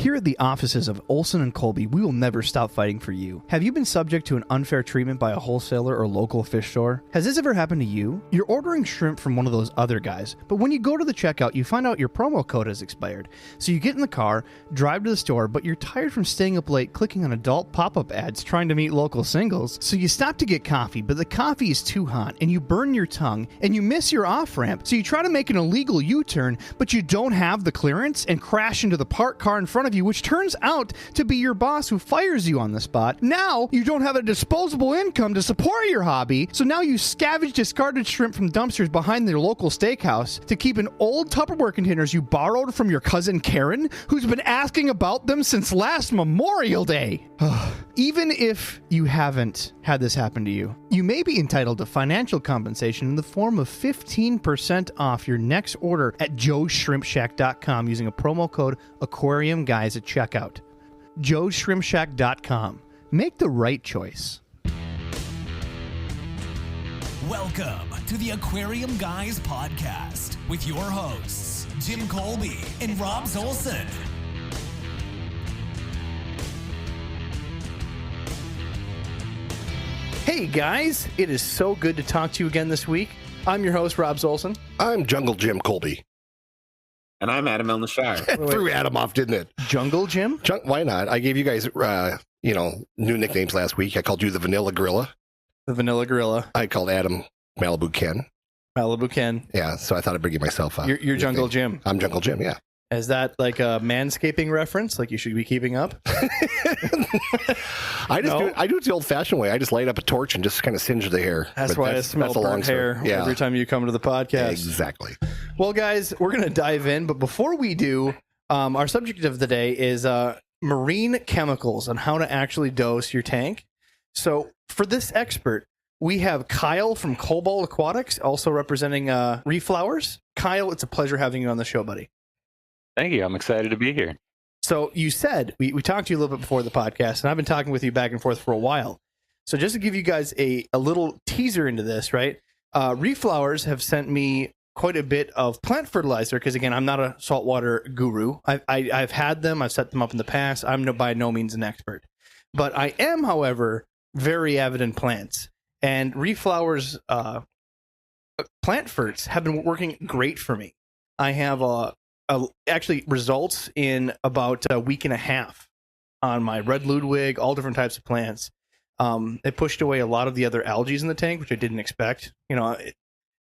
Here at the offices of Olson & Colby, we will never stop fighting for you. Have you been subject to an unfair treatment by a wholesaler or local fish store? Has this ever happened to you? You're ordering shrimp from one of those other guys, but when you go to the checkout, you find out your promo code has expired. So you get in the car, drive to the store, but you're tired from staying up late clicking on adult pop-up ads trying to meet local singles. So you stop to get coffee, but the coffee is too hot, and you burn your tongue, and you miss your off-ramp. So you try to make an illegal U-turn, but you don't have the clearance and crash into the parked car in front of you, which turns out to be your boss who fires you on the spot. Now, you don't have a disposable income to support your hobby, so now you scavenge discarded shrimp from dumpsters behind their local steakhouse to keep in old Tupperware containers you borrowed from your cousin Karen, who's been asking about them since last Memorial Day. Even if you haven't had this happen to you, you may be entitled to financial compensation in the form of 15% off your next order at joeshrimpshack.com using a promo code AquariumGuys at checkout. joeshrimpshack.com. Make the right choice. Welcome to the Aquarium Guys podcast with your hosts, Jim Colby and Rob Zolson. Hey guys, it is so good to talk to you again this week. I'm your host, Rob Zolson. I'm Jungle Jim Colby. And I'm Adam on the Shire. Threw Adam off, didn't it? Jungle Jim? Why not? I gave you guys, new nicknames last week. I called you the Vanilla Gorilla. The Vanilla Gorilla. I called Adam Malibu Ken. Malibu Ken. Yeah, so I thought I'd bring myself up. You're Jungle Jim. I'm Jungle Jim, yeah. Is that like a manscaping reference? Like you should be keeping up? I do it the old-fashioned way. I just light up a torch and just kind of singe the hair. That's why I smell burnt hair every time you come to the podcast. Exactly. Well, guys, we're going to dive in. But before we do, our subject of the day is marine chemicals and how to actually dose your tank. So for this expert, we have Kyle from Cobalt Aquatics, also representing Reeflowers. Kyle, it's a pleasure having you on the show, buddy. Thank you. I'm excited to be here. So you said, we talked to you a little bit before the podcast, and I've been talking with you back and forth for a while. So just to give you guys a little teaser into this, right? Reeflowers have sent me quite a bit of plant fertilizer, because again, I'm not a saltwater guru. I've had them, I've set them up in the past. I'm by no means an expert. But I am, however, very avid in plants. And Reeflowers plant ferts have been working great for me. I have actually results in about a week and a half on my red Ludwig, all different types of plants. It pushed away a lot of the other algae in the tank, which I didn't expect.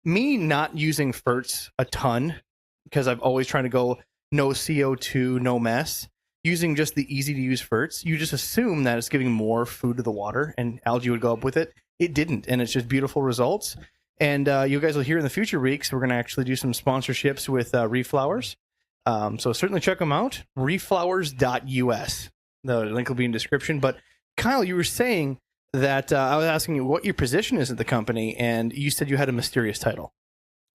Me not using ferts a ton, because I've always tried to go no CO2, no mess. Using just the easy to use ferts, you just assume that it's giving more food to the water and algae would go up with it. It didn't, and it's just beautiful results. And you guys will hear in the future weeks, we're going to actually do some sponsorships with Reeflowers. So certainly check them out, reeflowers.us. The link will be in the description. But Kyle, you were saying that I was asking you what your position is at the company, and you said you had a mysterious title.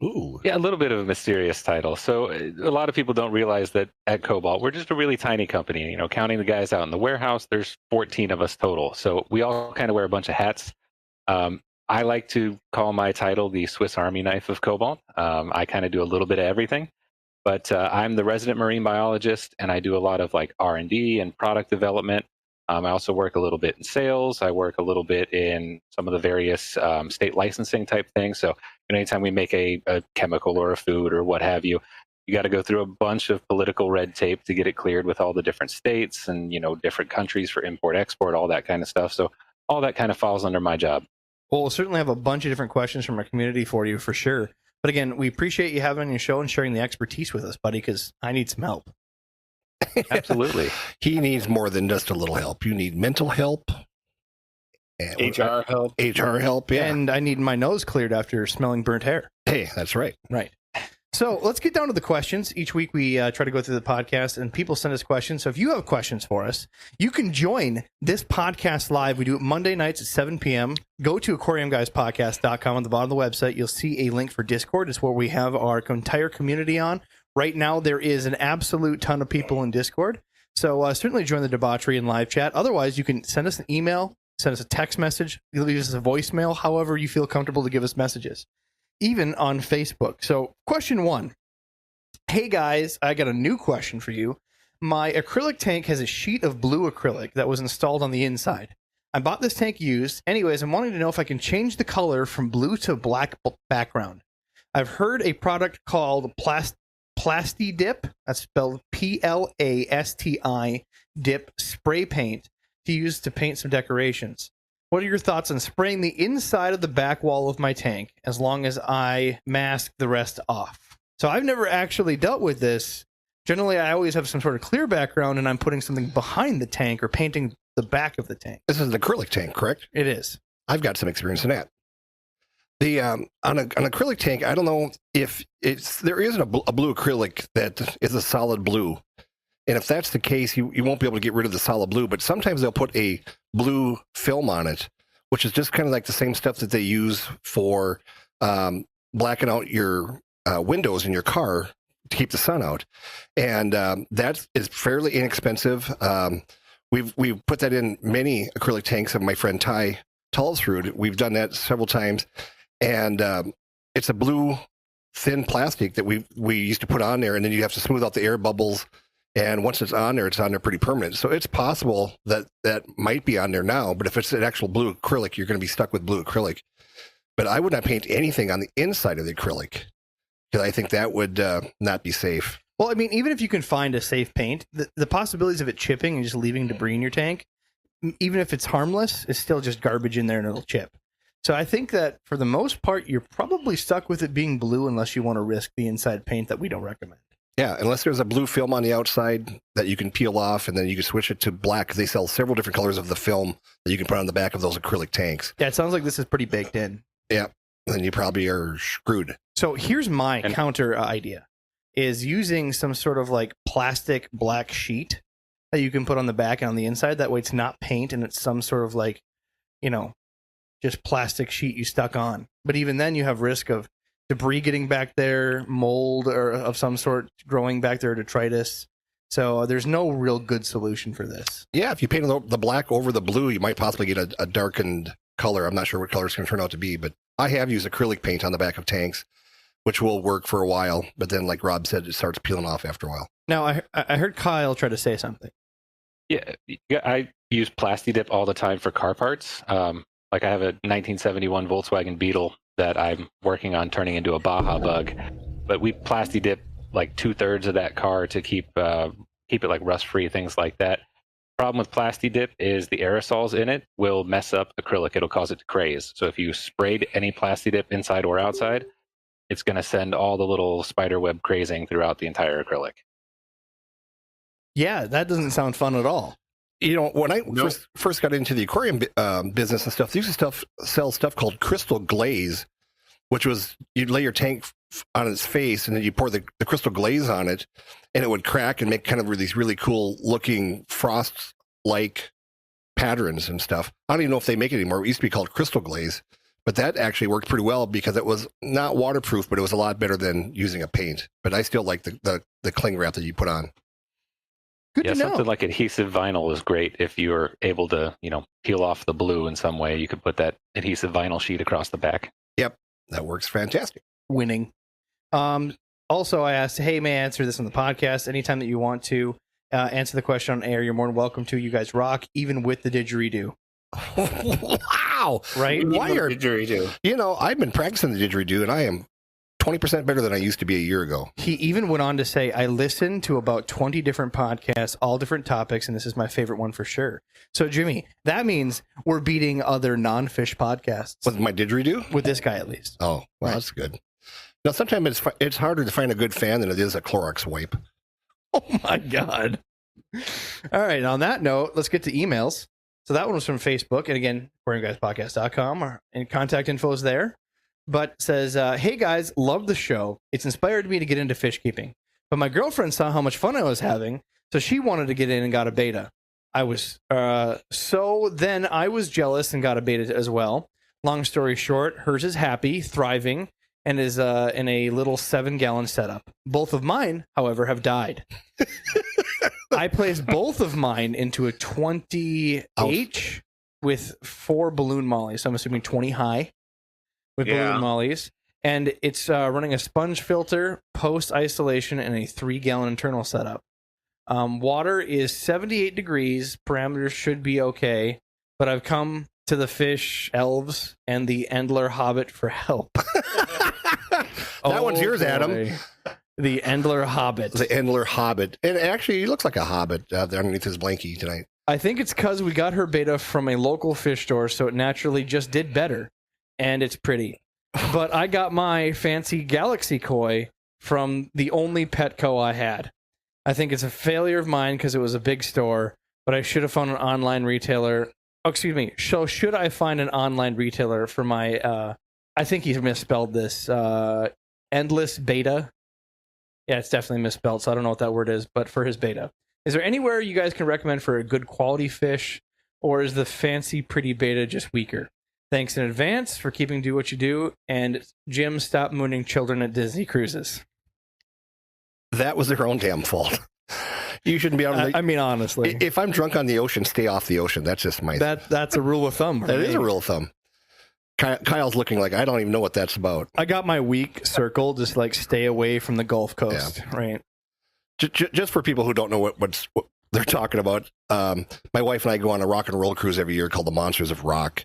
Ooh. Yeah, a little bit of a mysterious title. So a lot of people don't realize that at Cobalt, we're just a really tiny company. Counting the guys out in the warehouse, there's 14 of us total. So we all kind of wear a bunch of hats. I like to call my title the Swiss Army knife of Cobalt. I kind of do a little bit of everything. But I'm the resident marine biologist, and I do a lot of like R&D and product development. I also work a little bit in sales. I work a little bit in some of the various state licensing type things. So anytime we make a chemical or a food or what have you, you got to go through a bunch of political red tape to get it cleared with all the different states and, different countries for import, export, all that kind of stuff. So all that kind of falls under my job. Well, we'll certainly have a bunch of different questions from our community for you, for sure. But again, we appreciate you having on your show and sharing the expertise with us, buddy, because I need some help. Absolutely. He needs more than just a little help. You need mental help. HR help. HR help, yeah. And I need my nose cleared after smelling burnt hair. Hey, that's right. Right. So let's get down to the questions. Each week we try to go through the podcast, and people send us questions. So if you have questions for us, you can join this podcast live. We do it Monday nights at 7 p.m. Go to aquariumguyspodcast.com. On the bottom of the website, you'll see a link for Discord. It's where we have our entire community on. Right now, there is an absolute ton of people in Discord. So certainly join the debauchery and live chat. Otherwise, you can send us an email, send us a text message, leave us a voicemail, however you feel comfortable to give us messages. Even on Facebook. So question 1. Hey guys, I got a new question for you. My acrylic tank has a sheet of blue acrylic that was installed on the inside. I bought this tank used. Anyways, I'm wanting to know if I can change the color from blue to black background. I've heard a product called Plasti Dip, that's spelled Plasti Dip spray paint to use to paint some decorations. What are your thoughts on spraying the inside of the back wall of my tank as long as I mask the rest off? So I've never actually dealt with this. Generally, I always have some sort of clear background and I'm putting something behind the tank or painting the back of the tank. This is an acrylic tank, correct? It is. I've got some experience in that. The on an acrylic tank, I don't know if there isn't a blue acrylic that is a solid blue. And if that's the case, you won't be able to get rid of the solid blue, but sometimes they'll put a blue film on it, which is just kind of like the same stuff that they use for blacking out your windows in your car to keep the sun out. And that is fairly inexpensive. We've put that in many acrylic tanks of my friend Ty Tullsrud. We've done that several times. And it's a blue thin plastic that we used to put on there, and then you have to smooth out the air bubbles. And once it's on there pretty permanent. So it's possible that might be on there now, but if it's an actual blue acrylic, you're going to be stuck with blue acrylic. But I would not paint anything on the inside of the acrylic because I think that would not be safe. Well, I mean, even if you can find a safe paint, the possibilities of it chipping and just leaving debris in your tank, even if it's harmless, is still just garbage in there and it'll chip. So I think that for the most part, you're probably stuck with it being blue unless you want to risk the inside paint that we don't recommend. Yeah, unless there's a blue film on the outside that you can peel off and then you can switch it to black because they sell several different colors of the film that you can put on the back of those acrylic tanks. Yeah, it sounds like this is pretty baked in. Yeah, then you probably are screwed. So here's my counter idea, is using some sort of like plastic black sheet that you can put on the back and on the inside. That way it's not paint and it's some sort of like, just plastic sheet you stuck on. But even then you have risk of debris getting back there, mold or of some sort growing back there, detritus. So there's no real good solution for this. Yeah, if you paint the black over the blue, you might possibly get a darkened color. I'm not sure what color it's going to turn out to be, but I have used acrylic paint on the back of tanks, which will work for a while. But then, like Rob said, it starts peeling off after a while. Now, I heard Kyle try to say something. Yeah, I use Plasti Dip all the time for car parts. Like I have a 1971 Volkswagen Beetle that I'm working on turning into a Baja Bug, but we Plasti Dip like 2/3 of that car to keep it like rust free, things like that. Problem with Plasti Dip is the aerosols in it will mess up acrylic. It'll cause it to craze. So if you sprayed any Plasti Dip inside or outside, it's going to send all the little spider web crazing throughout the entire acrylic. Yeah, that doesn't sound fun at all. When I first got into the aquarium business and stuff, they used to sell stuff called crystal glaze, which was you'd lay your tank on its face and then you pour the crystal glaze on it and it would crack and make kind of these really cool looking frost-like patterns and stuff. I don't even know if they make it anymore. It used to be called crystal glaze, but that actually worked pretty well because it was not waterproof, but it was a lot better than using a paint. But I still like the cling wrap that you put on. Good to know. Something like adhesive vinyl is great if you're able to, peel off the blue in some way. You could put that adhesive vinyl sheet across the back. Yep, that works fantastic. Winning. Also, I asked, hey, may I answer this on the podcast? Anytime that you want to answer the question on air, you're more than welcome to. You guys rock, even with the didgeridoo. Wow. Right? Wired. Didgeridoo. I've been practicing the didgeridoo, and I am 20% better than I used to be a year ago. He even went on to say, I listened to about 20 different podcasts, all different topics, and this is my favorite one for sure. So, Jimmy, that means we're beating other non-fish podcasts. With my didgeridoo? With this guy, at least. Oh, well, That's good. Now, sometimes it's harder to find a good fan than it is a Clorox wipe. Oh, my God. All right, on that note, let's get to emails. So that one was from Facebook. And again, aquariumguyspodcast.com, and contact info is there. But says, hey guys, love the show. It's inspired me to get into fish keeping. But my girlfriend saw how much fun I was having, so she wanted to get in and got a beta. So then I was jealous and got a beta as well. Long story short, hers is happy, thriving, and is in a little 7-gallon setup. Both of mine, however, have died. I placed both of mine into a 20H with 4 balloon mollies. So I'm assuming 20 high. With balloon mollies, and it's running a sponge filter, post isolation, and a 3-gallon internal setup. Water is 78 degrees. Parameters should be okay. But I've come to the fish elves and the Endler Hobbit for help. That one's yours, Adam. The Endler Hobbit. The Endler Hobbit. And actually, he looks like a hobbit there underneath his blankie tonight. I think it's because we got her beta from a local fish store, so it naturally just did better. And it's pretty. But I got my fancy Galaxy koi from the only Petco I had. I think it's a failure of mine because it was a big store, but I should have found an online retailer. Oh, excuse me. So should I find an online retailer for my, I think he's misspelled this, Endless Beta? Yeah, it's definitely misspelled, so I don't know what that word is, but for his beta. Is there anywhere you guys can recommend for a good quality fish, or is the fancy pretty beta just weaker? Thanks in advance for keeping do what you do, and Jim, stop mooning children at Disney cruises. That was their own damn fault. You shouldn't be on the... I mean, honestly. If I'm drunk on the ocean, stay off the ocean. That's just my... That's a rule of thumb. That is a rule of thumb. Kyle's looking like, I don't even know what that's about. I got my weak circle, just like stay away from the Gulf Coast, right? Just for people who don't know what they're talking about, my wife and I go on a rock and roll cruise every year called the Monsters of Rock.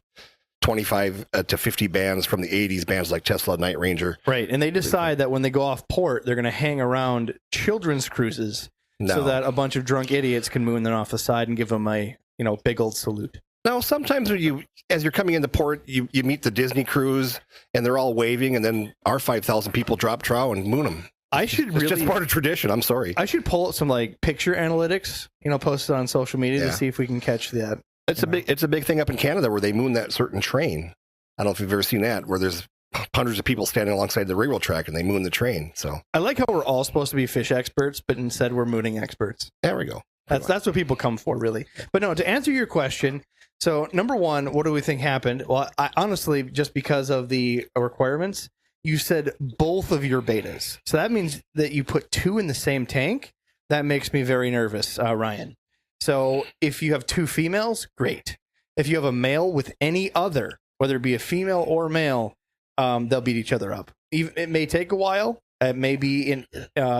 25 to 50 bands from the 80s, bands like Tesla, Night Ranger. Right, and they decide that when they go off port, they're going to hang around children's cruises so that a bunch of drunk idiots can moon them off the side and give them a big old salute. Now, sometimes when as you're coming into port, you meet the Disney cruise, and they're all waving, and then our 5,000 people drop trow and moon them. It's just part of tradition. I'm sorry. I should pull up some picture analytics, post it on social media to see if we can catch that. It's a big thing up in Canada where they moon that certain train. I don't know if you've ever seen that, where there's hundreds of people standing alongside the railroad track and they moon the train. So I like how we're all supposed to be fish experts, but instead we're mooning experts. There we go. That's what people come for, really. But no, to answer your question, so number one, what do we think happened? Well, I honestly, just because of the requirements, you said both of your betas. So that means that you put two in the same tank. That makes me very nervous, Ryan. So if you have two females, great. If you have a male with any other, whether it be a female or male, they'll beat each other up. It may take a while. It may be in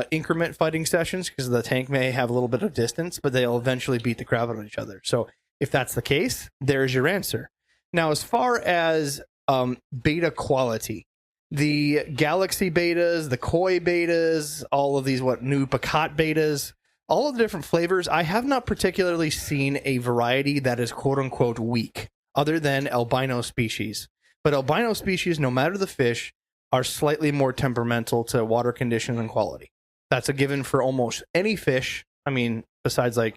increment fighting sessions because the tank may have a little bit of distance, but they'll eventually beat the crap out of each other. So if that's the case, there's your answer. Now, as far as beta quality, the Galaxy betas, the Koi betas, all of these new Picat betas, all of the different flavors, I have not particularly seen a variety that is quote-unquote weak, other than albino species. But albino species, no matter the fish, are slightly more temperamental to water conditions and quality. That's a given for almost any fish. I mean, besides a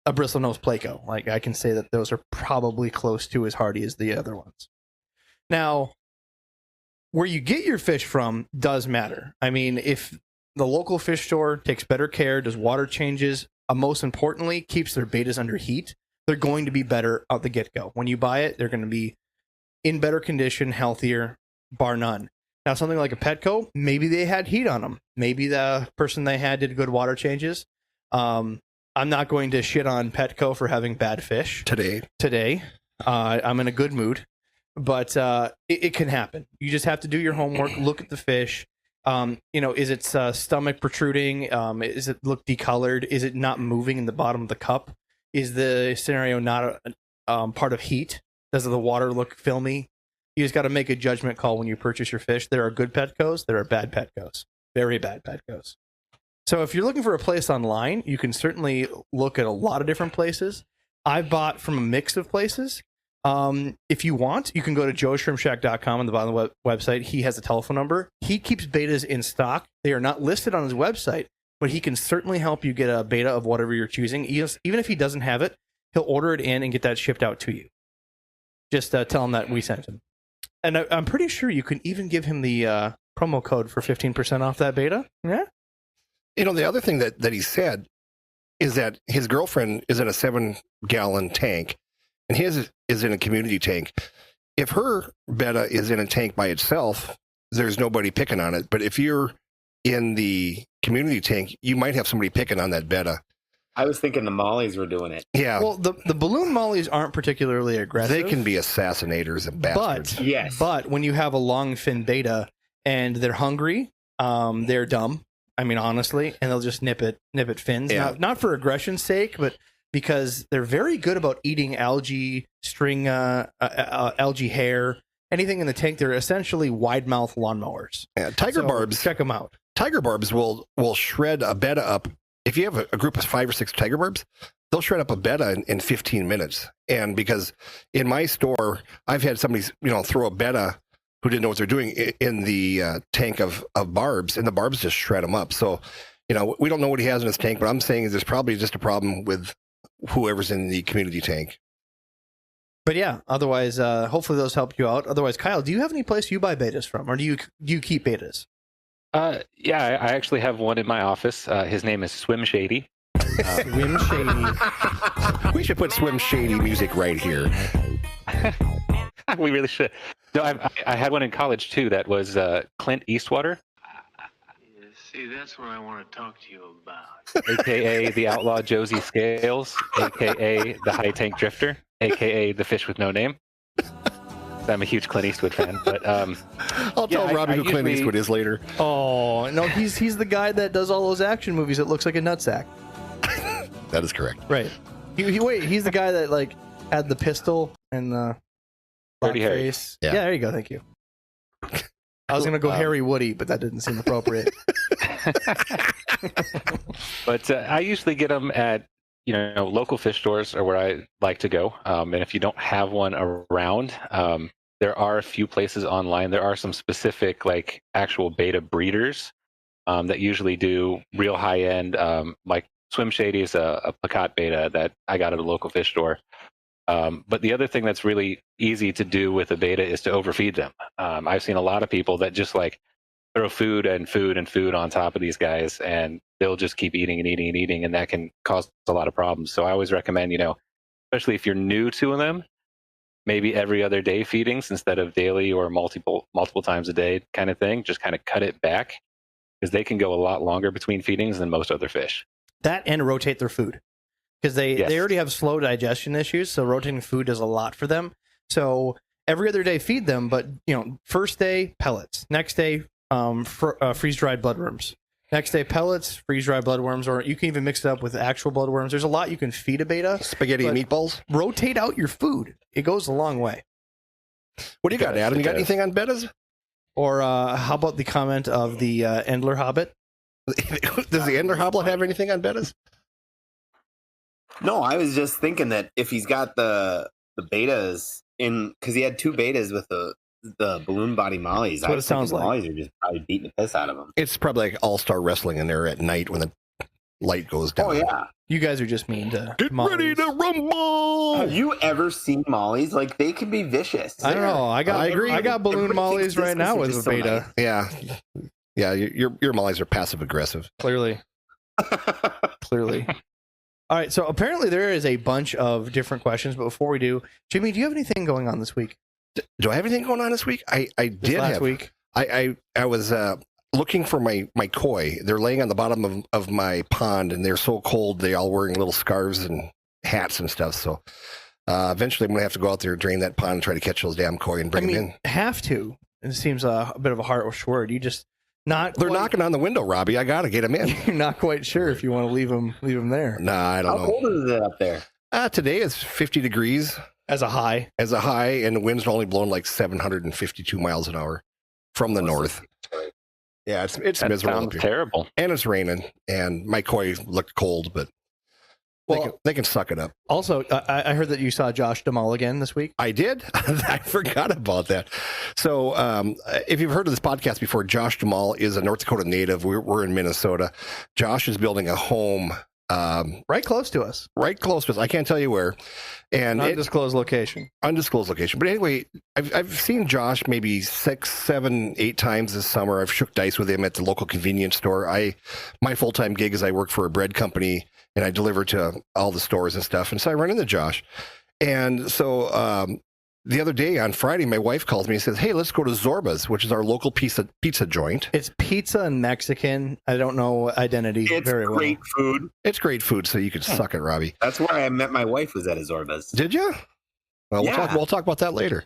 bristlenose pleco. I can say that those are probably close to as hardy as the other ones. Now, where you get your fish from does matter. I mean, if the local fish store takes better care, does water changes, most importantly, keeps their betas under heat, they're going to be better out the get-go. When you buy it, they're going to be in better condition, healthier, bar none. Now, something like a Petco, maybe they had heat on them. Maybe the person they had did good water changes. I'm not going to shit on Petco for having bad fish. Today. I'm in a good mood. But it can happen. You just have to do your homework, look at the fish. Is its stomach protruding? Is it look decolored? Is it not moving in the bottom of the cup? Is the scenario not part of heat? Does the water look filmy? You just got to make a judgment call when you purchase your fish. There are good Petcos. There are bad Petcos. Very bad Petcos. So if you're looking for a place online, you can certainly look at a lot of different places. I bought from a mix of places. If you want, you can go to joeshrimpshack.com on the bottom of the website. He has a telephone number. He keeps betas in stock. They are not listed on his website, but he can certainly help you get a beta of whatever you're choosing. Even if he doesn't have it, he'll order it in and get that shipped out to you. Just tell him that we sent him. And I'm pretty sure you can even give him the promo code for 15% off that beta. Yeah. The other thing that he said is that his girlfriend is in a 7-gallon tank, and his is in a community tank. If her betta is in a tank by itself, there's nobody picking on it. But if you're in the community tank, you might have somebody picking on that betta. I was thinking the mollies were doing it. Yeah. Well, the balloon mollies aren't particularly aggressive. They can be assassinators and bastards. But when you have a long fin beta and they're hungry, they're dumb, I mean, honestly, and they'll just nip at fins. Yeah. Not for aggression's sake, but because they're very good about eating algae, string, algae hair, anything in the tank. They're essentially wide mouth lawnmowers. Yeah, tiger barbs. Check them out. Tiger barbs will shred a betta up. If you have a group of 5 or 6 tiger barbs, they'll shred up a betta in 15 minutes. And because in my store, I've had somebody throw a betta who didn't know what they're doing in the tank of barbs, and the barbs just shred them up. So, we don't know what he has in his tank, but I'm saying there's probably just a problem with whoever's in the community tank. But yeah, otherwise, hopefully those helped you out. Otherwise, Kyle, do you have any place you buy betas from, or do you keep betas? Yeah, I actually have one in my office. His name is Swim Shady. Swim Shady. We should put Swim Shady music right here. We really should. No, I had one in college too. That was Clint Eastwater. See, that's what I want to talk to you about. AKA the outlaw Josie Scales, AKA the high tank drifter, AKA the fish with no name. I'm a huge Clint Eastwood fan, but I'll tell Robbie who Clint Eastwood is later. Oh no, he's the guy that does all those action movies. That looks like a nutsack. That is correct. Right. He's the guy that had the pistol and the black face. Yeah, there you go. Thank you. I was gonna go Harry Woody, but that didn't seem appropriate. But I usually get them at local fish stores are where I like to go. And if you don't have one around, there are a few places online. There are some specific actual beta breeders that usually do real high end. Like Swim Shady is a plakat beta that I got at a local fish store. But the other thing that's really easy to do with a beta is to overfeed them. I've seen a lot of people that just throw food and food and food on top of these guys, and they'll just keep eating and eating and eating, and that can cause a lot of problems. So I always recommend, especially if you're new to them, maybe every other day feedings instead of daily or multiple times a day kind of thing. Just kind of cut it back, because they can go a lot longer between feedings than most other fish. That and rotate their food, because they already have slow digestion issues, so rotating food does a lot for them. So every other day feed them, but first day pellets, next day freeze-dried bloodworms, next day pellets, freeze-dried bloodworms, or you can even mix it up with actual bloodworms. There's a lot you can feed a beta. Spaghetti and meatballs. Rotate out your food. It goes a long way. What do you got, Adam? You got anything on betas? Or how about the comment of the Endler Hobbit? Does the Endler Hobbit have anything on betas? No, I was just thinking that if he's got the betas in, because he had 2 betas with the balloon body mollies. That's what it sounds like. Mollies are just probably beating the piss out of them. It's probably like all-star wrestling in there at night when the light goes down. Oh yeah, you guys are just mean to get mollies. Ready to rumble. Have you ever seen mollies? They can be vicious. I don't know. I agree. I got balloon mollies right now with a beta. Nice. Yeah. Your mollies are passive aggressive. Clearly. All right. So apparently there is a bunch of different questions, but before we do, Jimmy, do you have anything going on this week? Do I have anything going on this week? I did last have. Week. I was looking for my koi. They're laying on the bottom of my pond, and they're so cold. They all wearing little scarves and hats and stuff. So eventually, I'm gonna have to go out there, drain that pond, and try to catch those damn koi and bring them in. Have to. It seems a bit of a harsh word. You just not. They're knocking on the window, Robbie. I gotta get them in. You're not quite sure if you want to leave them there. Nah, I don't know. How cold is it up there? Today is 50 degrees. As a high, and the wind's only blowing 752 miles an hour from the north. Yeah, it's miserable. Sounds terrible. And it's raining, and my koi looked cold, but they can suck it up. Also, I heard that you saw Josh Duhamel again this week. I did. I forgot about that. So if you've heard of this podcast before, Josh Duhamel is a North Dakota native. We're in Minnesota. Josh is building a home right close to us. Right close to us. I can't tell you where. And undisclosed location. Undisclosed location. But anyway, I've seen Josh maybe 6, 7, 8 times this summer. I've shook dice with him at the local convenience store. My full-time gig is I work for a bread company, and I deliver to all the stores and stuff. And so I run into Josh. And so the other day on Friday, my wife calls me and says, "Hey, let's go to Zorba's," which is our local pizza joint. It's pizza and Mexican. I don't know identity very well. It's great food. It's great food, so you could suck it, Robbie. That's where I met my wife, was at a Zorba's. Did you? Well, we'll talk about that later.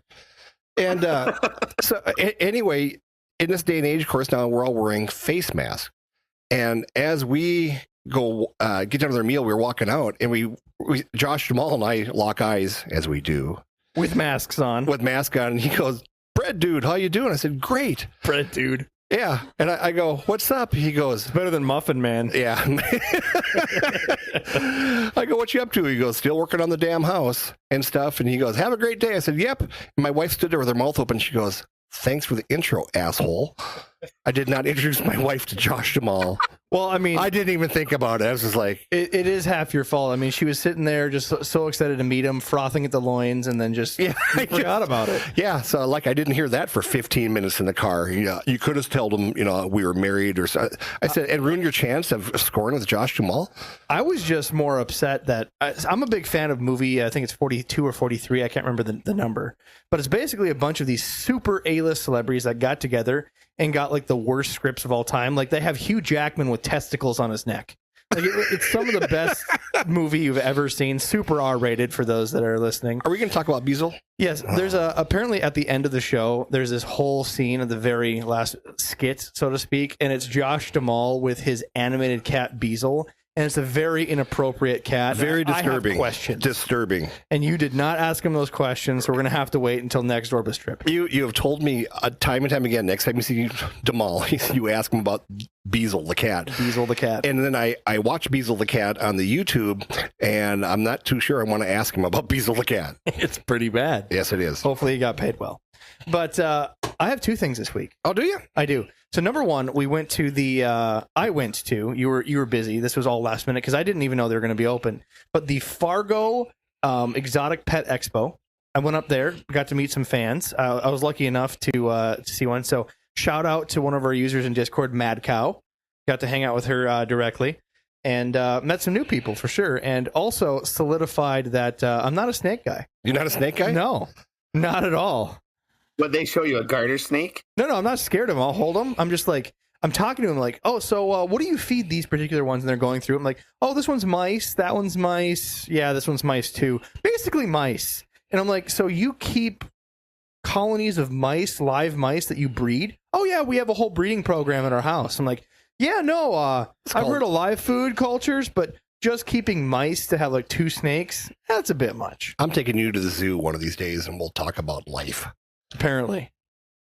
And so anyway, in this day and age, of course, now we're all wearing face masks. And as we go get done with our meal, we were walking out, and we Josh Jamal and I lock eyes, as we do. With masks on. With mask on, and he goes, "Bread dude, how you doing?" I said, "Great." Bread dude. Yeah. And I go, "What's up?" He goes, Better than Muffin Man. "Yeah." I go, "What you up to?" He goes, "Still working on the damn house and stuff." And he goes, "Have a great day." I said, "Yep." And my wife stood there with her mouth open. She goes, "Thanks for the intro, asshole." I did not introduce my wife to Josh Jamal. Well, I mean, I didn't even think about it. I was just like, it is half your fault. I mean, she was sitting there just so excited to meet him, frothing at the loins, and then just forgot about it. yeah. So like, I didn't hear that for 15 minutes in the car. You could have told him, we were married or so. I said, and ruin your chance of scoring with Josh Jamal. I was just more upset that I'm a big fan of movie. I think it's 42 or 43. I can't remember the number, but it's basically a bunch of these super A-list celebrities that got together and got like the worst scripts of all time. Like they have Hugh Jackman with testicles on his neck. Like it's some of the best movie you've ever seen. Super R-rated for those that are listening. Are we going to talk about Beazle? Yes. There's apparently at the end of the show, there's this whole scene of the very last skit, so to speak, and it's Josh Duhamel with his animated cat Beazle. And it's a very inappropriate cat. Very disturbing. I have questions. Disturbing. And you did not ask him those questions, so we're going to have to wait until next Orbis trip. You have told me time and time again, next time you see Jamal, you ask him about Beazle the cat. Beazle the cat. And then I watch Beazle the cat on the YouTube, and I'm not too sure I want to ask him about Beazle the cat. It's pretty bad. Yes, it is. Hopefully he got paid well. But I have two things this week. Oh, do you? I do. So number one, we went to you were busy. This was all last minute because I didn't even know they were going to be open. But the Fargo Exotic Pet Expo, I went up there, got to meet some fans. I was lucky enough to see one. So shout out to one of our users in Discord, Mad Cow. Got to hang out with her directly and met some new people for sure. And also solidified that I'm not a snake guy. You're not a snake guy? No, not at all. Would they show you a garter snake? No, I'm not scared of them. I'll hold them. I'm just like, I'm talking to them like, oh, so what do you feed these particular ones? And they're going through. I'm like, oh, this one's mice. That one's mice. Yeah, this one's mice too. Basically mice. And I'm like, so you keep colonies of mice, live mice that you breed? Oh, yeah, we have a whole breeding program at our house. I'm like, yeah, no, I've heard of live food cultures, but just keeping mice to have like 2 snakes, that's a bit much. I'm taking you to the zoo one of these days, and we'll talk about life. Apparently.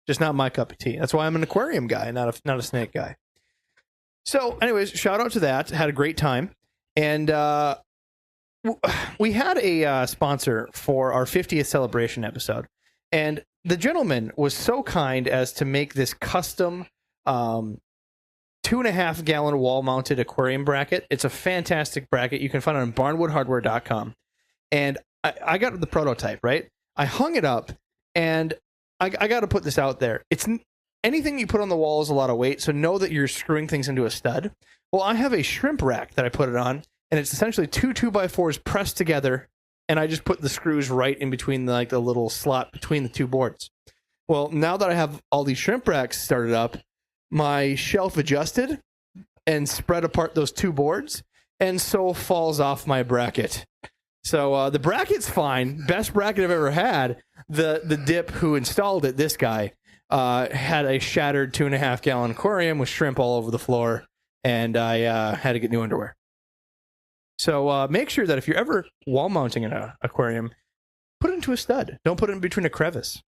Just not my cup of tea. That's why I'm an aquarium guy, not a snake guy. So, anyways, shout out to that. Had a great time. And we had a sponsor for our 50th celebration episode. And the gentleman was so kind as to make this custom 2.5 gallon wall mounted aquarium bracket. It's a fantastic bracket. You can find it on barnwoodhardware.com. And I got the prototype, right? I hung it up. And I got to put this out there. It's anything you put on the wall is a lot of weight, so know that you're screwing things into a stud. Well, I have a shrimp rack that I put it on, and it's essentially 2 2x4s pressed together, and I just put the screws right in between the little slot between the 2 boards. Well, now that I have all these shrimp racks started up, my shelf adjusted and spread apart those 2 boards, and so falls off my bracket. So the bracket's fine. Best bracket I've ever had. The dip who installed it, this guy, had a shattered 2.5 gallon aquarium with shrimp all over the floor, and I had to get new underwear. So make sure that if you're ever wall mounting an aquarium, put it into a stud. Don't put it in between a crevice.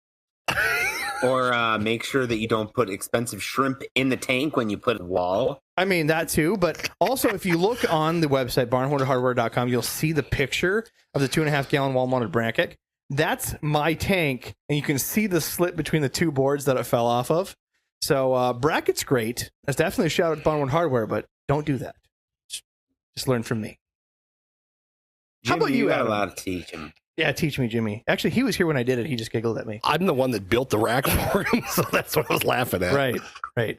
Or make sure that you don't put expensive shrimp in the tank when you put a wall. I mean, that too. But also, if you look on the website, barnwoodhardware.com, you'll see the picture of the 2.5 gallon wall mounted bracket. That's my tank. And you can see the slit between the 2 boards that it fell off of. So bracket's great. That's definitely a shout out to Barnwood Hardware, but don't do that. Just learn from me. Jimmy, How about you, got Adam? a lot to teach him. Yeah, teach me, Jimmy. Actually, he was here when I did it. He just giggled at me. I'm the one that built the rack for him, so that's what I was laughing at. Right.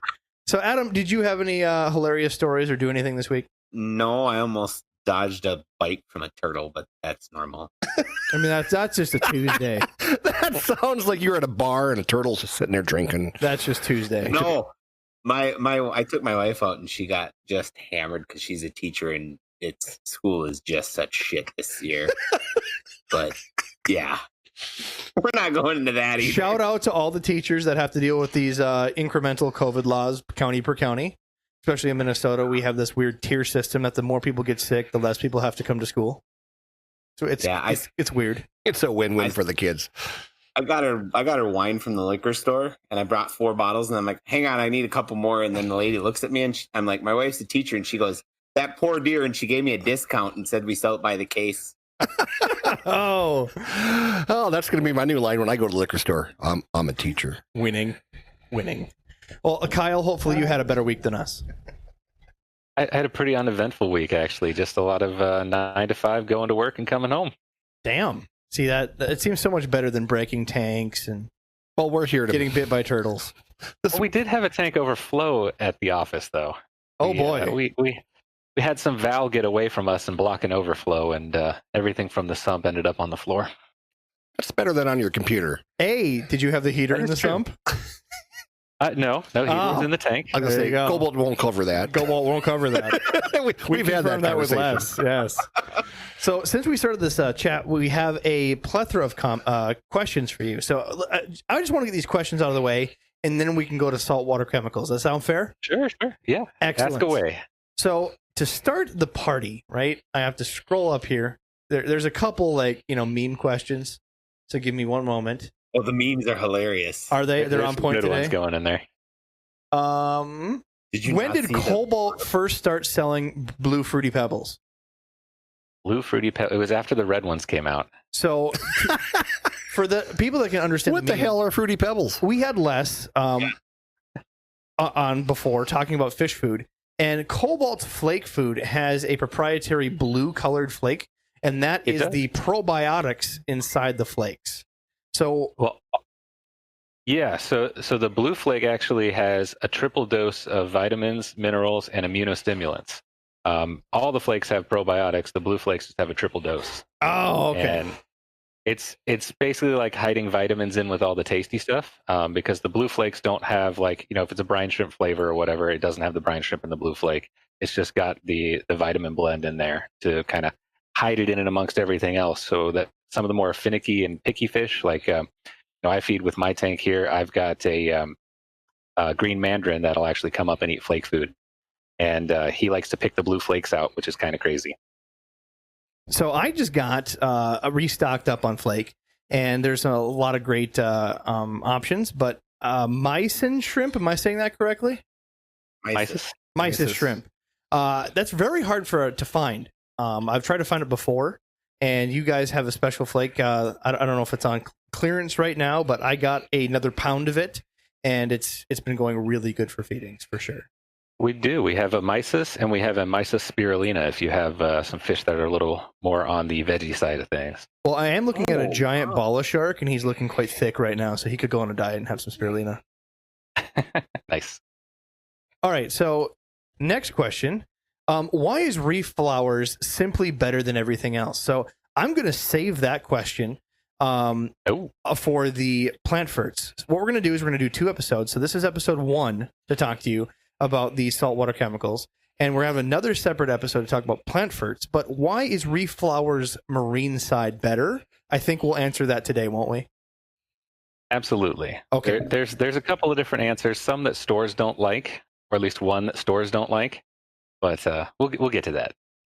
So, Adam, did you have any hilarious stories or do anything this week? No, I almost dodged a bite from a turtle, but that's normal. I mean, that's just a Tuesday. That sounds like you're at a bar and a turtle's just sitting there drinking. That's just Tuesday. No, I took my wife out and she got just hammered because she's a teacher and school is just such shit this year. But yeah, we're not going into that either. Shout out to all the teachers that have to deal with these incremental COVID laws, county per county. especially in Minnesota, we have this weird tier system that the more people get sick, the less people have to come to school. So it's weird. It's a win-win for the kids. I got her wine from the liquor store, and I brought 4 bottles, and I'm like, hang on, I need a couple more. And then the lady looks at me, and I'm like, my wife's a teacher, and she goes, that poor dear, and she gave me a discount and said we sell it by the case. Oh, that's going to be my new line when I go to the liquor store. I'm a teacher. Winning. Well, Kyle, hopefully you had a better week than us. I had a pretty uneventful week, actually. Just a lot of 9 to 5 going to work and coming home. Damn. See, that it seems so much better than breaking tanks and we're here to getting bit by turtles. Well, we did have a tank overflow at the office, though. Oh, boy. We had some valve get away from us and block an overflow, and everything from the sump ended up on the floor. That's better than on your computer. Hey, did you have the heater in the sump? No, he was in the tank. I was going to say, Cobalt won't cover that. Cobalt won't cover that. We've had that with Les. Yes. So since we started this chat, we have a plethora of questions for you. So I just want to get these questions out of the way, and then we can go to saltwater chemicals. Does that sound fair? Sure. Yeah. Excellent. Ask away. So to start the party, right, I have to scroll up here. There's a couple, meme questions. So give me one moment. Oh, the memes are hilarious. Are they? They're on point good today. Ones going in there. When did Cobalt first start selling blue Fruity Pebbles? Blue Fruity Pebbles. It was after the red ones came out. So, for the people that can understand, what the hell are Fruity Pebbles? We had Les on before talking about fish food, and Cobalt's flake food has a proprietary blue colored flake, and that is the probiotics inside the flakes. So, yeah, so the blue flake actually has a triple dose of vitamins, minerals, and immunostimulants. All the flakes have probiotics. The blue flakes just have a triple dose. Oh, okay. And it's basically like hiding vitamins in with all the tasty stuff, because the blue flakes don't have, if it's a brine shrimp flavor or whatever, it doesn't have the brine shrimp in the blue flake. It's just got the vitamin blend in there to kind of hide it in and amongst everything else, so that some of the more finicky and picky fish, I feed with my tank here. I've got a green mandarin that'll actually come up and eat flake food, and he likes to pick the blue flakes out, which is kind of crazy. So I just got restocked up on flake, and there's a lot of great options. But mysin shrimp, am I saying that correctly? Mysis shrimp. That's very hard to find. I've tried to find it before, and you guys have a special flake. I don't know if it's on clearance right now, but I got another pound of it, and it's been going really good for feedings for sure. We do. We have a mysis, and we have a mysis spirulina if you have some fish that are a little more on the veggie side of things. Well, I am looking at a giant bala shark, and he's looking quite thick right now, so he could go on a diet and have some spirulina. Nice. All right, so next question. Why is Reeflowers simply better than everything else? So I'm going to save that question for the plant ferts. What we're going to do is we're going to do 2 episodes. So this is episode 1 to talk to you about the saltwater chemicals, and we're having another separate episode to talk about plant ferts. But why is Reeflowers marine side better? I think we'll answer that today, won't we? Absolutely. Okay. There's a couple of different answers. Some that stores don't like, or at least one that stores don't like. But we'll get to that.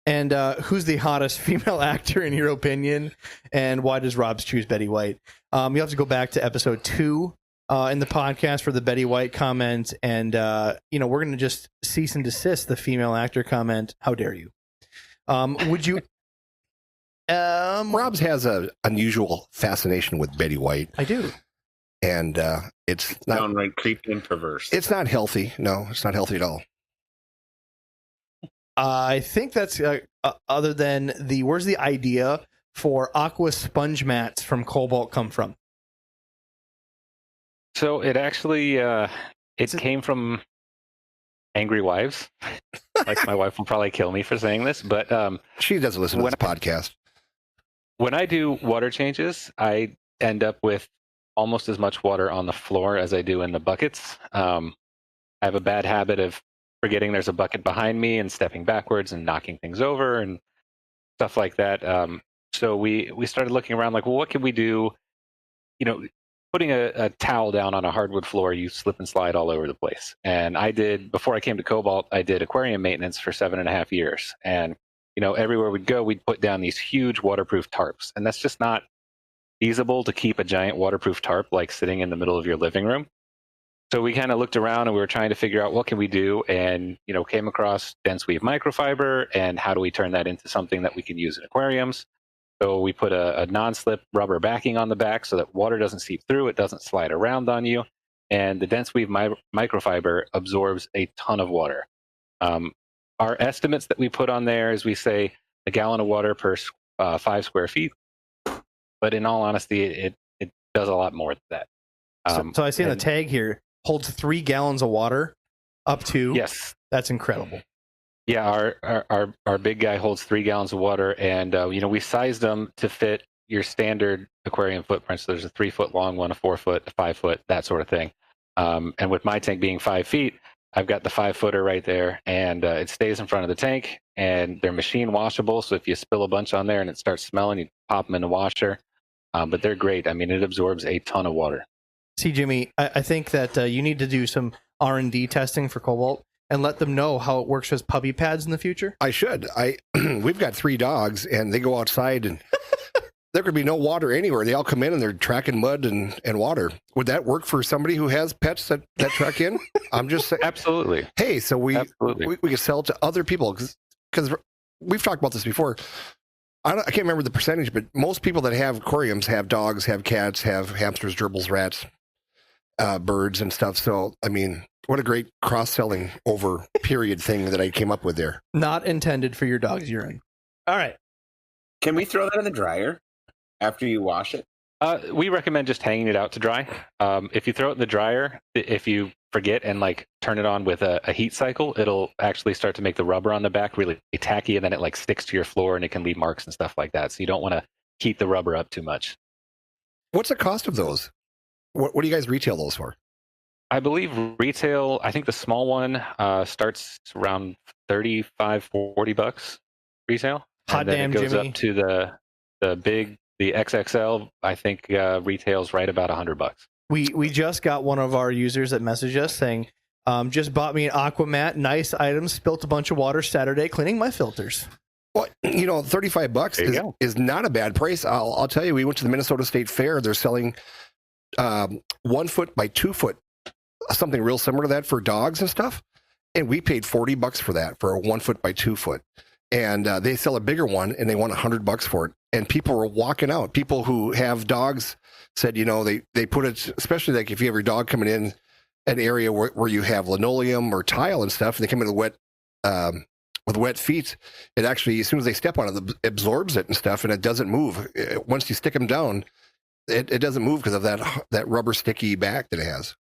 And who's the hottest female actor in your opinion? And why does Robs choose Betty White? You have to go back to episode 2 in the podcast for the Betty White comment. And, we're going to just cease and desist the female actor comment. How dare you? Would you... Robs has an unusual fascination with Betty White. I do. And it's not... downright creepy and perverse. It's not healthy. No, it's not healthy at all. I think that's other than where's the idea for aqua sponge mats from Cobalt come from? So it actually came from angry wives. Like, my wife will probably kill me for saying this, but she doesn't listen to this podcast. When I do water changes, I end up with almost as much water on the floor as I do in the buckets. I have a bad habit of forgetting there's a bucket behind me and stepping backwards and knocking things over and stuff like that. So we started looking around, like, well, what can we do? putting a towel down on a hardwood floor, you slip and slide all over the place. And before I came to Cobalt, I did aquarium maintenance for 7.5 years. And, everywhere we'd go, we'd put down these huge waterproof tarps. And that's just not feasible to keep a giant waterproof tarp like sitting in the middle of your living room. So we kind of looked around and we were trying to figure out what can we do, and came across dense weave microfiber and how do we turn that into something that we can use in aquariums. So we put a non-slip rubber backing on the back so that water doesn't seep through, it doesn't slide around on you, and the dense weave microfiber absorbs a ton of water. Our estimates that we put on there is we say a gallon of water per 5 square feet, but in all honesty, it does a lot more than that. So I see on the tag here, holds 3 gallons of water up to. Yes. That's incredible. Yeah, our big guy holds 3 gallons of water, and we sized them to fit your standard aquarium footprint. So there's a 3-foot long one, a 4-foot, a 5-foot, that sort of thing. And with my tank being 5 feet, I've got the 5-footer right there, and it stays in front of the tank. And they're machine washable, so if you spill a bunch on there and it starts smelling, you pop them in the washer. But they're great. I mean, it absorbs a ton of water. See, Jimmy, I think that you need to do some R&D testing for Cobalt and let them know how it works with puppy pads in the future. I should. We've got 3 dogs, and they go outside, and there could be no water anywhere. They all come in, and they're tracking mud and water. Would that work for somebody who has pets that track in? I'm just saying. Absolutely. Hey, so we could sell it to other people, because we've talked about this before. I can't remember the percentage, but most people that have aquariums have dogs, have cats, have hamsters, gerbils, rats, birds, and stuff. So, I mean, what a great cross-selling over period thing that I came up with there. Not intended for your dog's urine. All right. Can we throw that in the dryer after you wash it? We recommend just hanging it out to dry. If you throw it in the dryer, if you forget and turn it on with a heat cycle, it'll actually start to make the rubber on the back really tacky, and then it sticks to your floor and it can leave marks and stuff like that. So you don't want to heat the rubber up too much. What's the cost of those? What do you guys retail those for? I believe retail, I think the small one starts around $35, $40 retail. Hot and then damn, it goes Jimmy. up to the XXL, I think retails right about $100. We just got one of our users that messaged us saying, just bought me an Aquamat, nice items, spilt a bunch of water Saturday cleaning my filters. Well, $35 is not a bad price. I'll tell you, we went to the Minnesota State Fair. They're selling 1 foot by 2 foot, something real similar to that for dogs and stuff. And we paid $40 for that, for a 1 foot by 2 foot. And they sell a bigger one, and they want $100 for it. And people were walking out. People who have dogs said, they put it, especially if you have your dog coming in an area where you have linoleum or tile and stuff, and they come in with wet feet, it actually, as soon as they step on it, absorbs it and stuff, and it doesn't move. Once you stick them down, it doesn't move because of that rubber sticky back that it has.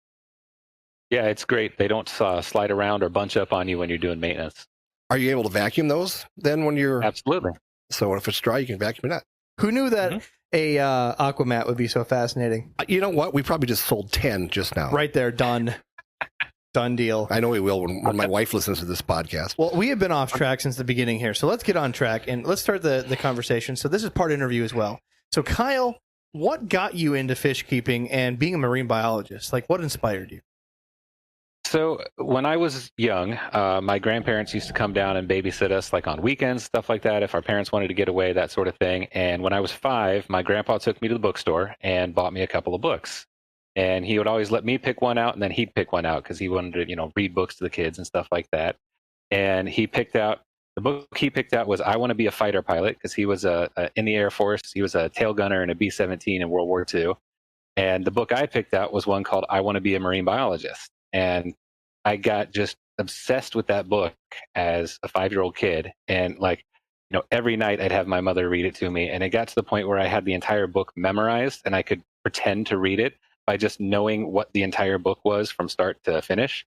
Yeah, it's great. They don't slide around or bunch up on you when you're doing maintenance. Are you able to vacuum those then when you're... Absolutely. So if it's dry, you can vacuum it out. Who knew that a Aquamat would be so fascinating? You know what? We probably just sold 10 just now. Right there, done. Done deal. I know we will when my wife listens to this podcast. Well, we have been off track since the beginning here, so let's get on track and let's start the conversation. So this is part interview as well. So Kyle, what got you into fish keeping and being a marine biologist? What inspired you? So when I was young, my grandparents used to come down and babysit us on weekends, stuff like that, if our parents wanted to get away, that sort of thing. And when I was 5, my grandpa took me to the bookstore and bought me a couple of books. And he would always let me pick one out, and then he'd pick one out because he wanted to, read books to the kids and stuff like that. And the book he picked out was I Want to Be a Fighter Pilot, because he was in the Air Force. He was a tail gunner in a B-17 in World War II. And the book I picked out was one called I Want to Be a Marine Biologist. And I got just obsessed with that book as a 5-year-old kid. And every night I'd have my mother read it to me. And it got to the point where I had the entire book memorized, and I could pretend to read it by just knowing what the entire book was from start to finish.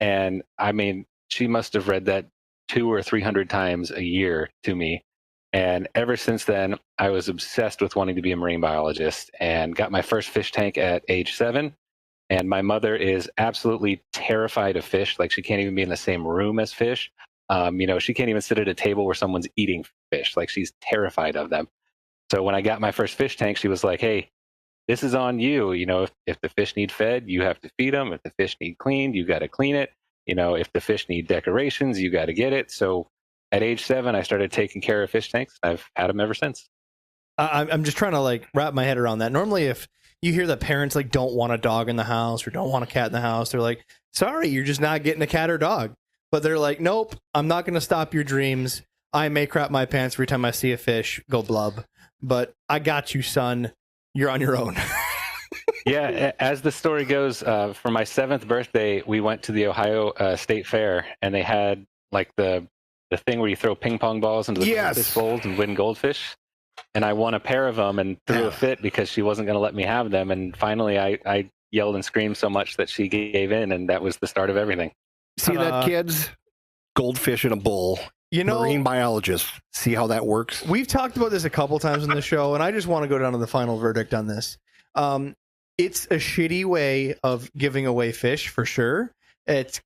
And I mean, she must have read that 200 or 300 times a year to me. And ever since then, I was obsessed with wanting to be a marine biologist, and got my first fish tank at age 7. And my mother is absolutely terrified of fish. She can't even be in the same room as fish. She can't even sit at a table where someone's eating fish. She's terrified of them. So when I got my first fish tank, she was like, hey, this is on you. You know, if the fish need fed, you have to feed them. If the fish need cleaned, you got to clean it. You know, if the fish need decorations, you got to get it. So at age 7, I started taking care of fish tanks. I've had them ever since. I'm just trying to like wrap my head around that. Normally, if you hear that parents like don't want a dog in the house or don't want a cat in the house, they're like, sorry, you're just not getting a cat or dog. But they're like, nope, I'm not going to stop your dreams. I may crap my pants every time I see a fish go blub, but I got you, son. You're on your own. Yeah, as the story goes, for my 7th birthday, we went to the Ohio State Fair, and they had like the thing where you throw ping pong balls into the goldfish bowls and win goldfish. And I won a pair of them and threw a fit because she wasn't going to let me have them. And finally, I yelled and screamed so much that she gave in, and that was the start of everything. See that, kids? Goldfish in a bowl. You know, marine biologists. See how that works? We've talked about this a couple times in the show, and I just want to go down to the final verdict on this. It's a shitty way of giving away fish, for sure. It's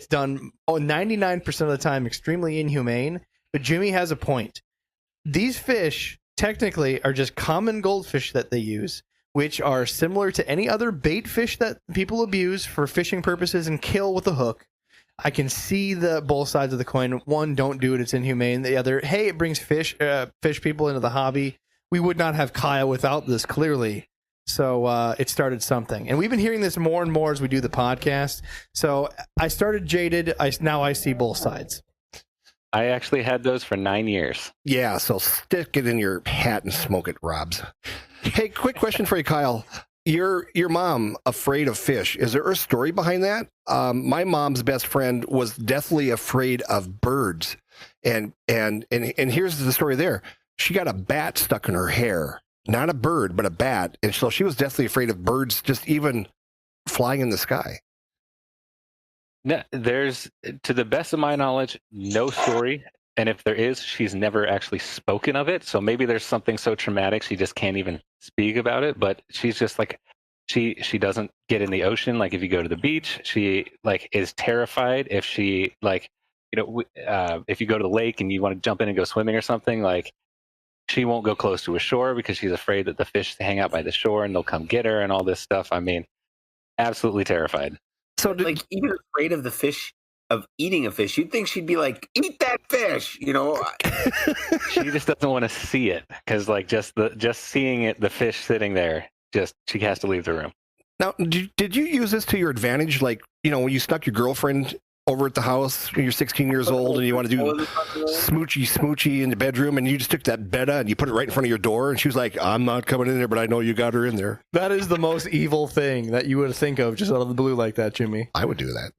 done 99% of the time extremely inhumane, but Jimmy has a point. These fish technically are just common goldfish that they use, which are similar to any other bait fish that people abuse for fishing purposes and kill with a hook. I can see both sides of the coin. One, don't do it; it's inhumane. The other, hey, it brings fish people into the hobby. We would not have Kyle without this, clearly. So it started something, and we've been hearing this more and more as we do the podcast. So I started jaded. Now I see both sides. I actually had those for 9 years. Yeah, so stick it in your hat and smoke it, Robs. Hey, quick question for you, Kyle. Your mom afraid of fish. Is there a story behind that? My mom's best friend was deathly afraid of birds, and here's the story. There, she got a bat stuck in her hair, not a bird, but a bat, and so she was deathly afraid of birds, just even flying in the sky. No, there's, to the best of my knowledge, no story. And if there is, she's never actually spoken of it. So maybe there's something so traumatic she just can't even speak about it. But she's just like, she doesn't get in the ocean. Like if you go to the beach, she like is terrified. If she like, if you go to the lake and you want to jump in and go swimming or something, like she won't go close to a shore because she's afraid that the fish hang out by the shore and they'll come get her and all this stuff. I mean, absolutely terrified. So, like, even afraid of the fish, of eating a fish, you'd think she'd be like, "Eat that fish," you know. She just doesn't want to see it because, like, just seeing it, the fish sitting there, she has to leave the room. Now, did you use this to your advantage? Like, when you snuck your girlfriend over at the house when you're 16 years old and you want to do smoochy in the bedroom, and you just took that betta and you put it right in front of your door, and she was like, I'm not coming in there, but I know you got her in there. That is the most evil thing that you would think of just out of the blue like that, Jimmy. I would do that.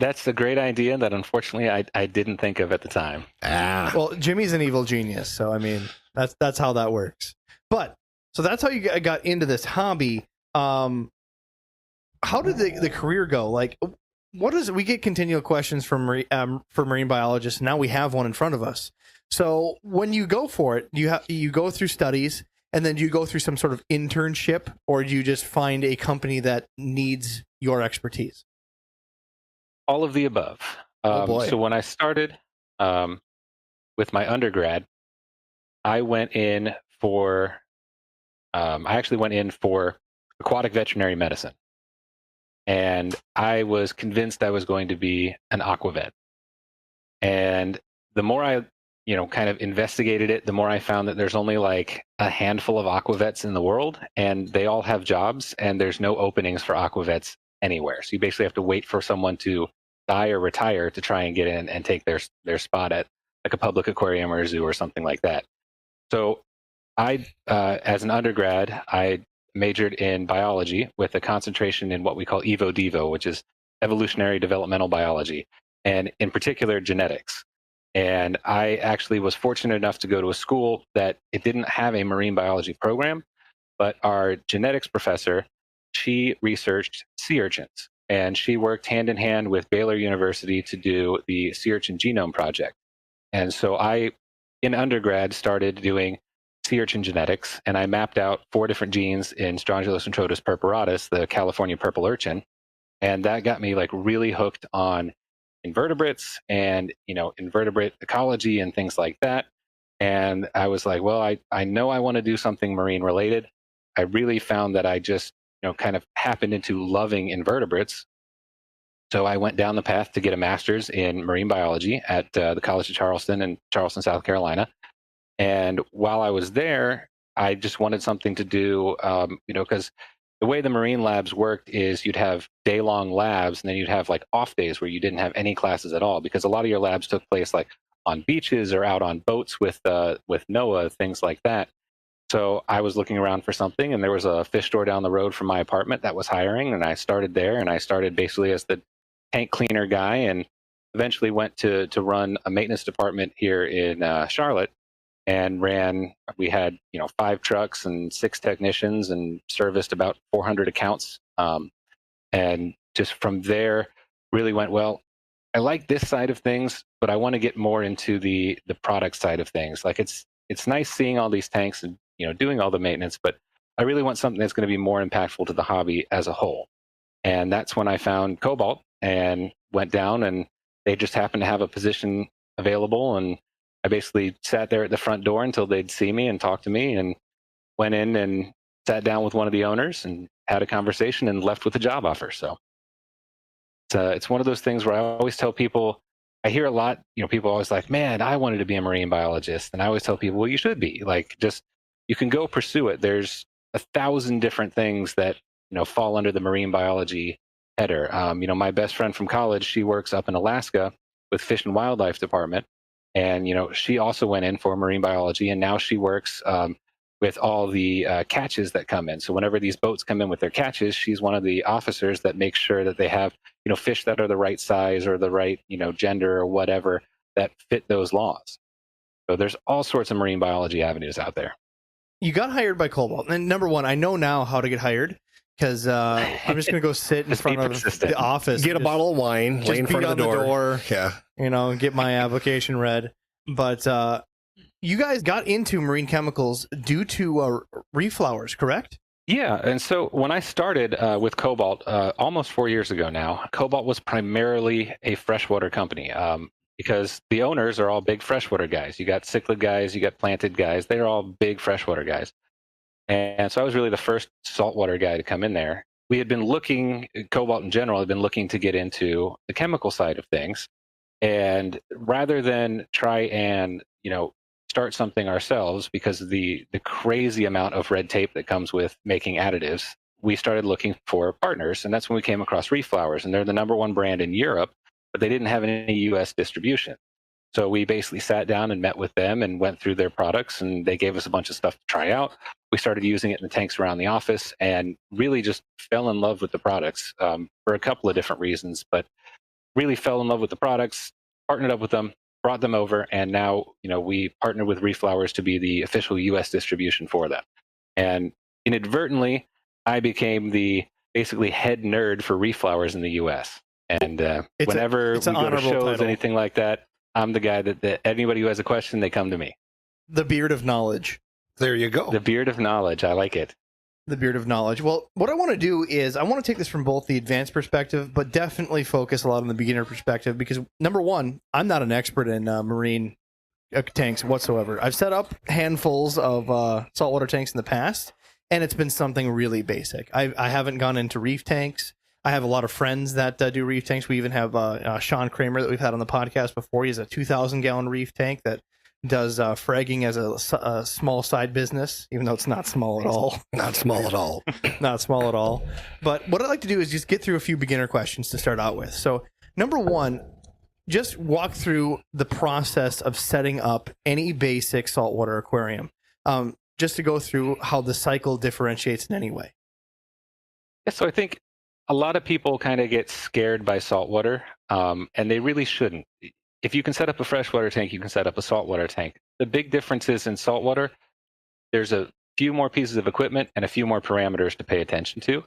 That's a great idea that unfortunately I didn't think of at the time. Well, Jimmy's an evil genius, so I mean that's how that works. But so that's how you got into this hobby. How did the career go? Like, what is it? We get continual questions from for marine biologists. Now we have one in front of us. So when you go for it, you go through studies, and then do you go through some sort of internship, or do you just find a company that needs your expertise? All of the above. So when I started with my undergrad, I went in for aquatic veterinary medicine. And I was convinced I was going to be an aquavet. And the more I, kind of investigated it, the more I found that there's only like a handful of aquavets in the world, and they all have jobs, and there's no openings for aquavets anywhere. So you basically have to wait for someone to die or retire to try and get in and take their spot at like a public aquarium or a zoo or something like that. So I, as an undergrad, I majored in biology with a concentration in what we call evo-devo, which is evolutionary developmental biology, and in particular genetics. And I actually was fortunate enough to go to a school that it didn't have a marine biology program, but our genetics professor, she researched sea urchins, and she worked hand in hand with Baylor University to do the Sea Urchin Genome Project. And so I, in undergrad, started doing sea urchin genetics, and I mapped out 4 different genes in Strongylocentrotus purpuratus, the California purple urchin, and that got me like really hooked on invertebrates and invertebrate ecology and things like that. And I was like, well, I know I want to do something marine related. I really found that I just, kind of happened into loving invertebrates. So I went down the path to get a master's in marine biology at the College of Charleston in Charleston, South Carolina. And while I was there, I just wanted something to do, because the way the marine labs worked is you'd have day-long labs, and then you'd have like off days where you didn't have any classes at all, because a lot of your labs took place like on beaches or out on boats with NOAA, things like that. So I was looking around for something, and there was a fish store down the road from my apartment that was hiring, and I started there, and I started basically as the tank cleaner guy, and eventually went to run a maintenance department here in Charlotte, and we had 5 trucks and 6 technicians, and serviced about 400 accounts, and just from there really went, well, I like this side of things, but I want to get more into the product side of things. Like it's nice seeing all these tanks and doing all the maintenance, but I really want something that's going to be more impactful to the hobby as a whole. And that's when I found Cobalt and went down, and they just happened to have a position available, and I basically sat there at the front door until they'd see me and talk to me, and went in and sat down with one of the owners and had a conversation and left with a job offer. So it's one of those things where I always tell people, I hear a lot, people always like, man, I wanted to be a marine biologist. And I always tell people, well, you should be. Like, just, you can go pursue it. There's 1,000 different things that, fall under the marine biology header. My best friend from college, she works up in Alaska with Fish and Wildlife Department. And, she also went in for marine biology, and now she works with all the catches that come in. So whenever these boats come in with their catches, she's one of the officers that makes sure that they have, fish that are the right size or the right, gender or whatever that fit those laws. So there's all sorts of marine biology avenues out there. You got hired by Cobalt. And number one, I know now how to get hired, because I'm just going to go sit in front of the office. Get a bottle of wine, lay in front of the door. Yeah. Get my application read. But you guys got into marine chemicals due to Reeflowers, correct? Yeah, and so when I started with Cobalt almost 4 years ago now, Cobalt was primarily a freshwater company, because the owners are all big freshwater guys. You got cichlid guys, you got planted guys. They're all big freshwater guys. And so I was really the first saltwater guy to come in there. We had been looking, Cobalt in general, had been looking to get into the chemical side of things. And rather than try and, start something ourselves, because of the crazy amount of red tape that comes with making additives, we started looking for partners. And that's when we came across Reeflowers, and they're the #1 brand in Europe, but they didn't have any US distribution. So we basically sat down and met with them and went through their products, and they gave us a bunch of stuff to try out. We started using it in the tanks around the office, and really just fell in love with the products for a couple of different reasons, but really fell in love with the products, partnered up with them, brought them over, and now we partnered with Reeflowers to be the official US distribution for them. And inadvertently, I became the basically head nerd for Reeflowers in the US. And whenever we go to shows, anything like that, I'm the guy that anybody who has a question, they come to me. The beard of knowledge. There you go. The beard of knowledge. I like it. The beard of knowledge. Well, what I want to do is I want to take this from both the advanced perspective, but definitely focus a lot on the beginner perspective, because number one, I'm not an expert in marine tanks whatsoever. I've set up handfuls of saltwater tanks in the past, and it's been something really basic. I haven't gone into reef tanks. I have a lot of friends that do reef tanks. We even have Sean Kramer that we've had on the podcast before. He has a 2,000-gallon reef tank that does fragging as a small side business, even though it's not small at all. Not small at all. Not small at all. But what I'd like to do is just get through a few beginner questions to start out with. So, number one, just walk through the process of setting up any basic saltwater aquarium, just to go through how the cycle differentiates in any way. Yeah, so I think a lot of people kind of get scared by saltwater, and they really shouldn't. If you can set up a freshwater tank, you can set up a saltwater tank. The big difference is in saltwater, there's a few more pieces of equipment and a few more parameters to pay attention to.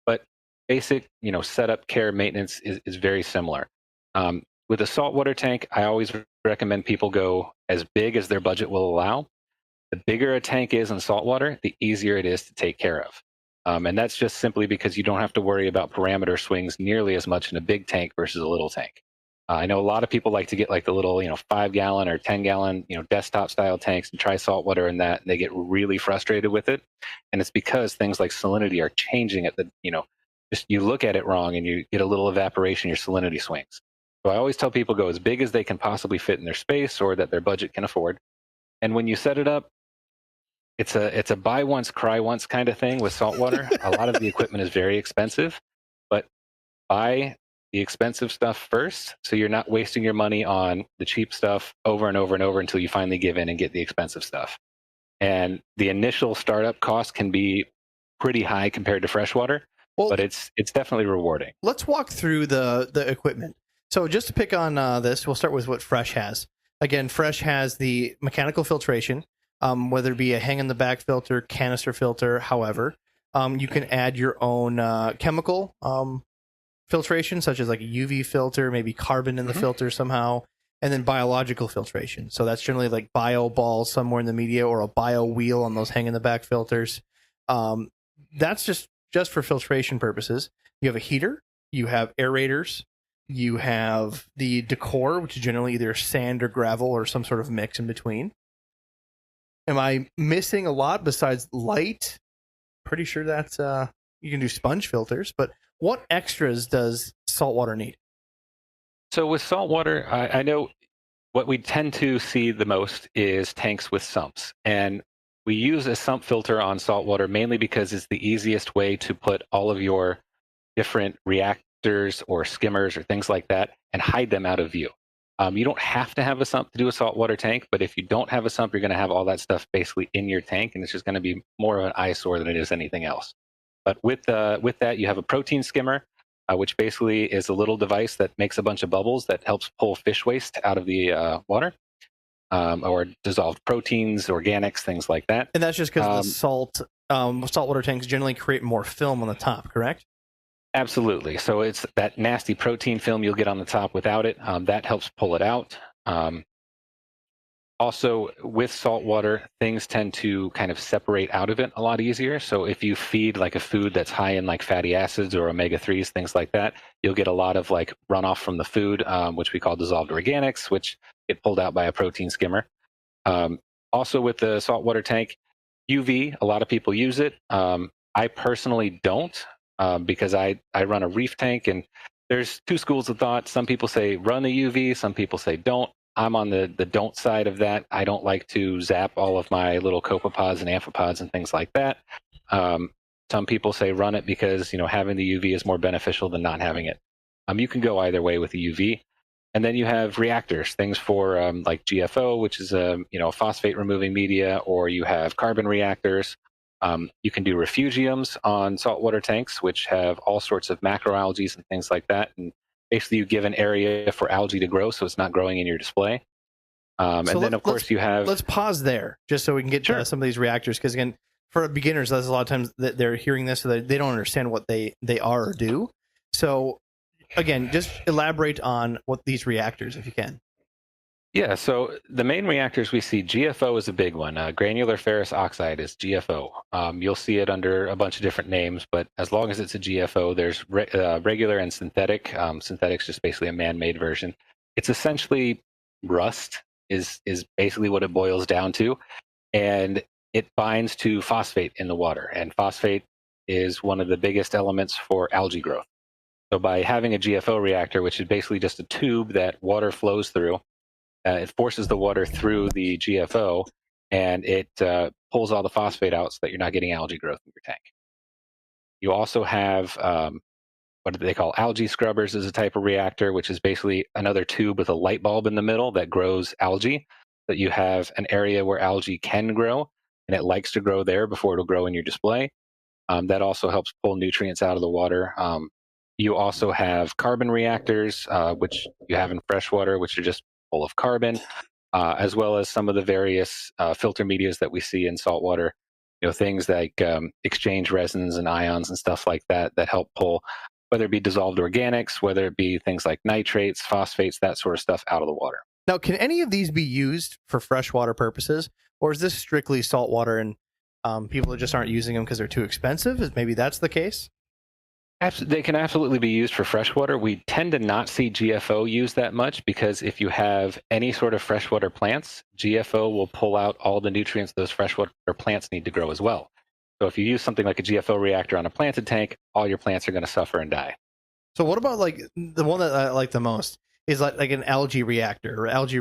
But basic, setup, care, maintenance is very similar. With a saltwater tank, I always recommend people go as big as their budget will allow. The bigger a tank is in saltwater, the easier it is to take care of. And that's just simply because you don't have to worry about parameter swings nearly as much in a big tank versus a little tank. I know a lot of people like to get like the little, 5-gallon or 10-gallon, desktop style tanks and try saltwater in that, and they get really frustrated with it. And it's because things like salinity are changing at the, just you look at it wrong and you get a little evaporation, your salinity swings. So I always tell people go as big as they can possibly fit in their space or that their budget can afford. And when you set it up, it's a buy once, cry once kind of thing with saltwater. A lot of the equipment is very expensive, but buy the expensive stuff first, so you're not wasting your money on the cheap stuff over and over and over until you finally give in and get the expensive stuff. And the initial startup cost can be pretty high compared to freshwater, but it's definitely rewarding. Let's walk through the equipment. So just to pick on this, we'll start with what Fresh has. Again, Fresh has the mechanical filtration, whether it be a hang in the back filter, canister filter, however. You can add your own chemical filtration, such as like a UV filter, maybe carbon in the filter somehow, and then biological filtration. So that's generally like bio balls somewhere in the media or a bio wheel on those hang in the back filters. That's just for filtration purposes. You have a heater, you have aerators, you have the decor, which is generally either sand or gravel or some sort of mix in between. Am I missing a lot besides light? Pretty sure that's you can do sponge filters, but what extras does saltwater need? So with saltwater, I know what we tend to see the most is tanks with sumps. And we use a sump filter on saltwater mainly because it's the easiest way to put all of your different reactors or skimmers or things like that and hide them out of view. You don't have to have a sump to do a saltwater tank, but if you don't have a sump, you're going to have all that stuff basically in your tank, and it's just going to be more of an eyesore than it is anything else. But with that, you have a protein skimmer, which basically is a little device that makes a bunch of bubbles that helps pull fish waste out of the water, or dissolved proteins, organics, things like that. And that's just because the saltwater tanks generally create more film on the top, correct? Absolutely. So it's that nasty protein film you'll get on the top without it. That helps pull it out. Also, with saltwater, things tend to kind of separate out of it a lot easier. So if you feed like a food that's high in like fatty acids or omega-3s, things like that, you'll get a lot of like runoff from the food, which we call dissolved organics, which get pulled out by a protein skimmer. Also with the saltwater tank, UV, a lot of people use it. I personally don't, because I run a reef tank, and there's two schools of thought. Some people say run the UV, some people say don't. I'm on the don't side of that. I don't like to zap all of my little copepods and amphipods and things like that. Some people say run it because having the UV is more beneficial than not having it. You can go either way with the UV. And then you have reactors, things for like GFO, which is a phosphate removing media, or you have carbon reactors. You can do refugiums on saltwater tanks, which have all sorts of macroalgae and things like that. And basically, you give an area for algae to grow, so it's not growing in your display. And then, of course, you have... Let's pause there, just so we can get to some of these reactors, because, again, for beginners, there's a lot of times that they're hearing this, so that they don't understand what they are or do. So, again, just elaborate on what these reactors, if you can. Yeah, so the main reactors we see, GFO is a big one. Granular ferrous oxide is GFO. You'll see it under a bunch of different names, but as long as it's a GFO, there's regular and synthetic. Synthetic's just basically a man-made version. It's essentially rust is basically what it boils down to, and it binds to phosphate in the water, and phosphate is one of the biggest elements for algae growth. So by having a GFO reactor, which is basically just a tube that water flows through, it forces the water through the GFO, and it pulls all the phosphate out so that you're not getting algae growth in your tank. You also have what they call algae scrubbers as a type of reactor, which is basically another tube with a light bulb in the middle that grows algae. That you have an area where algae can grow, and it likes to grow there before it'll grow in your display. That also helps pull nutrients out of the water. You also have carbon reactors, which you have in freshwater, which are just full of carbon, as well as some of the various filter medias that we see in saltwater. Things like exchange resins and ions and stuff like that help pull, whether it be dissolved organics, whether it be things like nitrates, phosphates, that sort of stuff out of the water. Now, can any of these be used for freshwater purposes, or is this strictly saltwater and people just aren't using them because they're too expensive? Maybe that's the case? They can absolutely be used for freshwater. We tend to not see GFO used that much because if you have any sort of freshwater plants, GFO will pull out all the nutrients those freshwater plants need to grow as well. So if you use something like a GFO reactor on a planted tank, all your plants are going to suffer and die. So what about like the one that I like the most is like an algae reactor or algae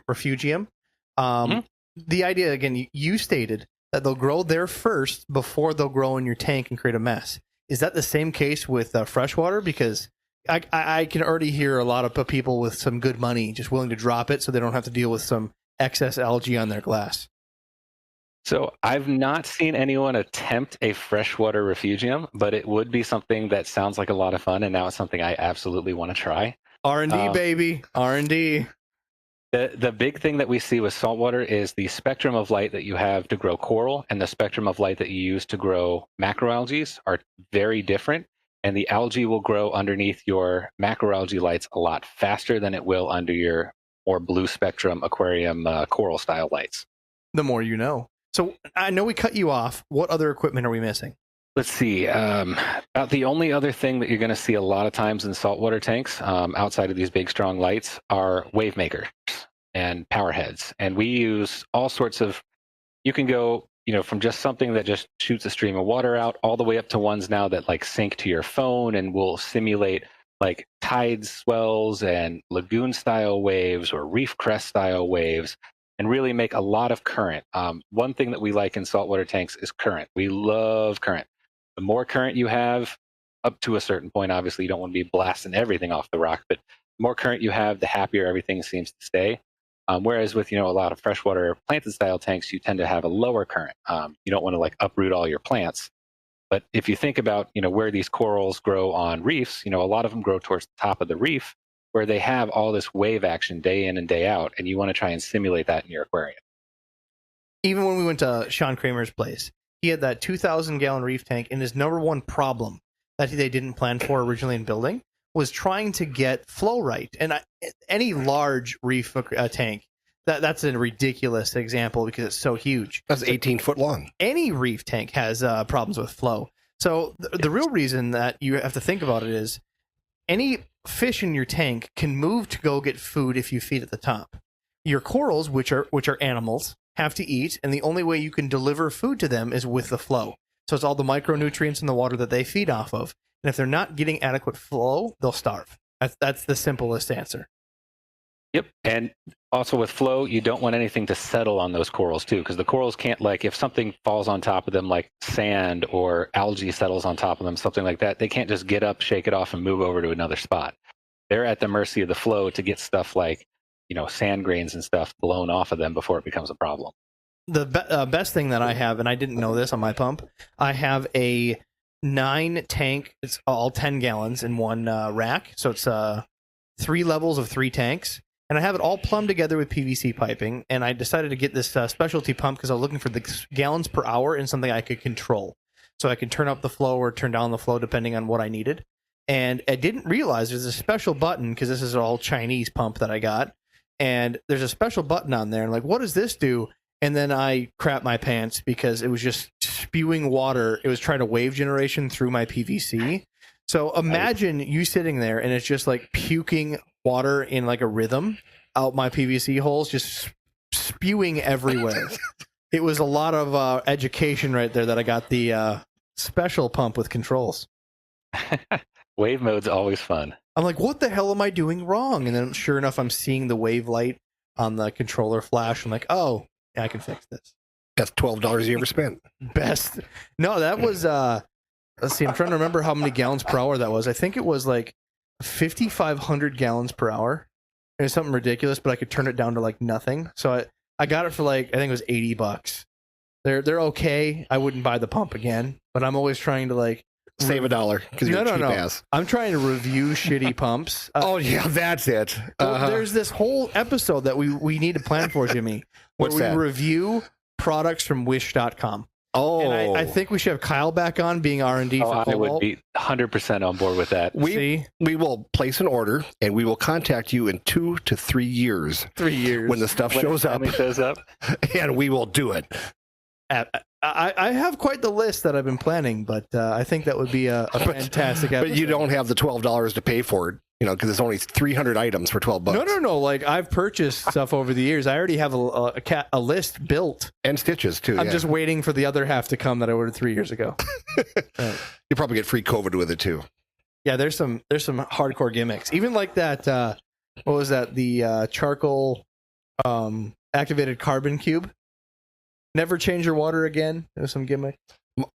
refugium? The idea, again, you stated that they'll grow there first before they'll grow in your tank and create a mess. Is that the same case with freshwater? Because I can already hear a lot of people with some good money just willing to drop it so they don't have to deal with some excess algae on their glass. So I've not seen anyone attempt a freshwater refugium, but it would be something that sounds like a lot of fun, and now it's something I absolutely want to try. R&D, baby. R&D. The big thing that we see with saltwater is the spectrum of light that you have to grow coral and the spectrum of light that you use to grow macroalgae are very different. And the algae will grow underneath your macroalgae lights a lot faster than it will under your more blue spectrum aquarium coral style lights. The more you know. So I know we cut you off. What other equipment are we missing? Let's see. About the only other thing that you're going to see a lot of times in saltwater tanks outside of these big, strong lights are wave makers and power heads. And we use all sorts of, you can go, from just something that just shoots a stream of water out all the way up to ones now that like sync to your phone and will simulate like tide swells and lagoon style waves or reef crest style waves and really make a lot of current. One thing that we like in saltwater tanks is current. We love current. The more current you have, up to a certain point, obviously you don't want to be blasting everything off the rock, but the more current you have, the happier everything seems to stay. Whereas with, a lot of freshwater planted style tanks, you tend to have a lower current. You don't want to like uproot all your plants. But if you think about, where these corals grow on reefs, a lot of them grow towards the top of the reef where they have all this wave action day in and day out. And you want to try and simulate that in your aquarium. Even when we went to Sean Kramer's place, he had that 2,000-gallon reef tank, and his number one problem that they didn't plan for originally in building was trying to get flow right. And any large reef tank, that's a ridiculous example because it's so huge. That's 18 foot long. Any reef tank has problems with flow. So the real reason that you have to think about it is any fish in your tank can move to go get food if you feed at the top. Your corals, which are animals, have to eat, and the only way you can deliver food to them is with the flow. So it's all the micronutrients in the water that they feed off of. And if they're not getting adequate flow, they'll starve. That's the simplest answer. Yep. And also with flow, you don't want anything to settle on those corals too, because the corals can't, like, if something falls on top of them, like sand or algae settles on top of them, something like that, they can't just get up, shake it off, and move over to another spot. They're at the mercy of the flow to get stuff like, sand grains and stuff blown off of them before it becomes a problem. The best thing that I have, and I didn't know this on my pump, I have a 9 tank. It's all 10 gallons in one rack. So it's 3 levels of 3 tanks. And I have it all plumbed together with PVC piping. And I decided to get this specialty pump because I was looking for the gallons per hour in something I could control. So I could turn up the flow or turn down the flow depending on what I needed. And I didn't realize there's a special button because this is an all Chinese pump that I got. And there's a special button on there. And like, what does this do? And then I crap my pants because it was just spewing water. It was trying to wave generation through my PVC. So imagine you sitting there and it's just like puking water in like a rhythm out my PVC holes, just spewing everywhere. It was a lot of education right there that I got the special pump with controls. Wave mode's always fun. I'm like, what the hell am I doing wrong? And then sure enough, I'm seeing the wave light on the controller flash. I'm like, oh, yeah, I can fix this. That's $12 you ever spent. Best. No, that was, let's see, I'm trying to remember how many gallons per hour that was. I think it was like 5,500 gallons per hour. It was something ridiculous, but I could turn it down to like nothing. So I got it for like, I think it was $80. They're okay. I wouldn't buy the pump again, but I'm always trying to like, save $1 because you're a cheap ass. I'm trying to review shitty pumps. Oh yeah, that's it. There's this whole episode that we need to plan for, Jimmy. What's where that? we review products from Wish.com. Oh, and I think we should have Kyle back on being R&D for I Cobalt. would be 100% on board with that. We will place an order and we will contact you in 2 to 3 years. 3 years when the stuff shows up, and we will do it. I have quite the list that I've been planning, but I think that would be a fantastic episode. But you don't have the $12 to pay for it, because it's only 300 items for $12. No. Like, I've purchased stuff over the years. I already have a list built. And stitches, too. I'm just waiting for the other half to come that I ordered 3 years ago. You probably get free COVID with it, too. Yeah, there's some hardcore gimmicks. Even like that, what was that? The charcoal activated carbon cube. Never change your water again. There's some gimmick.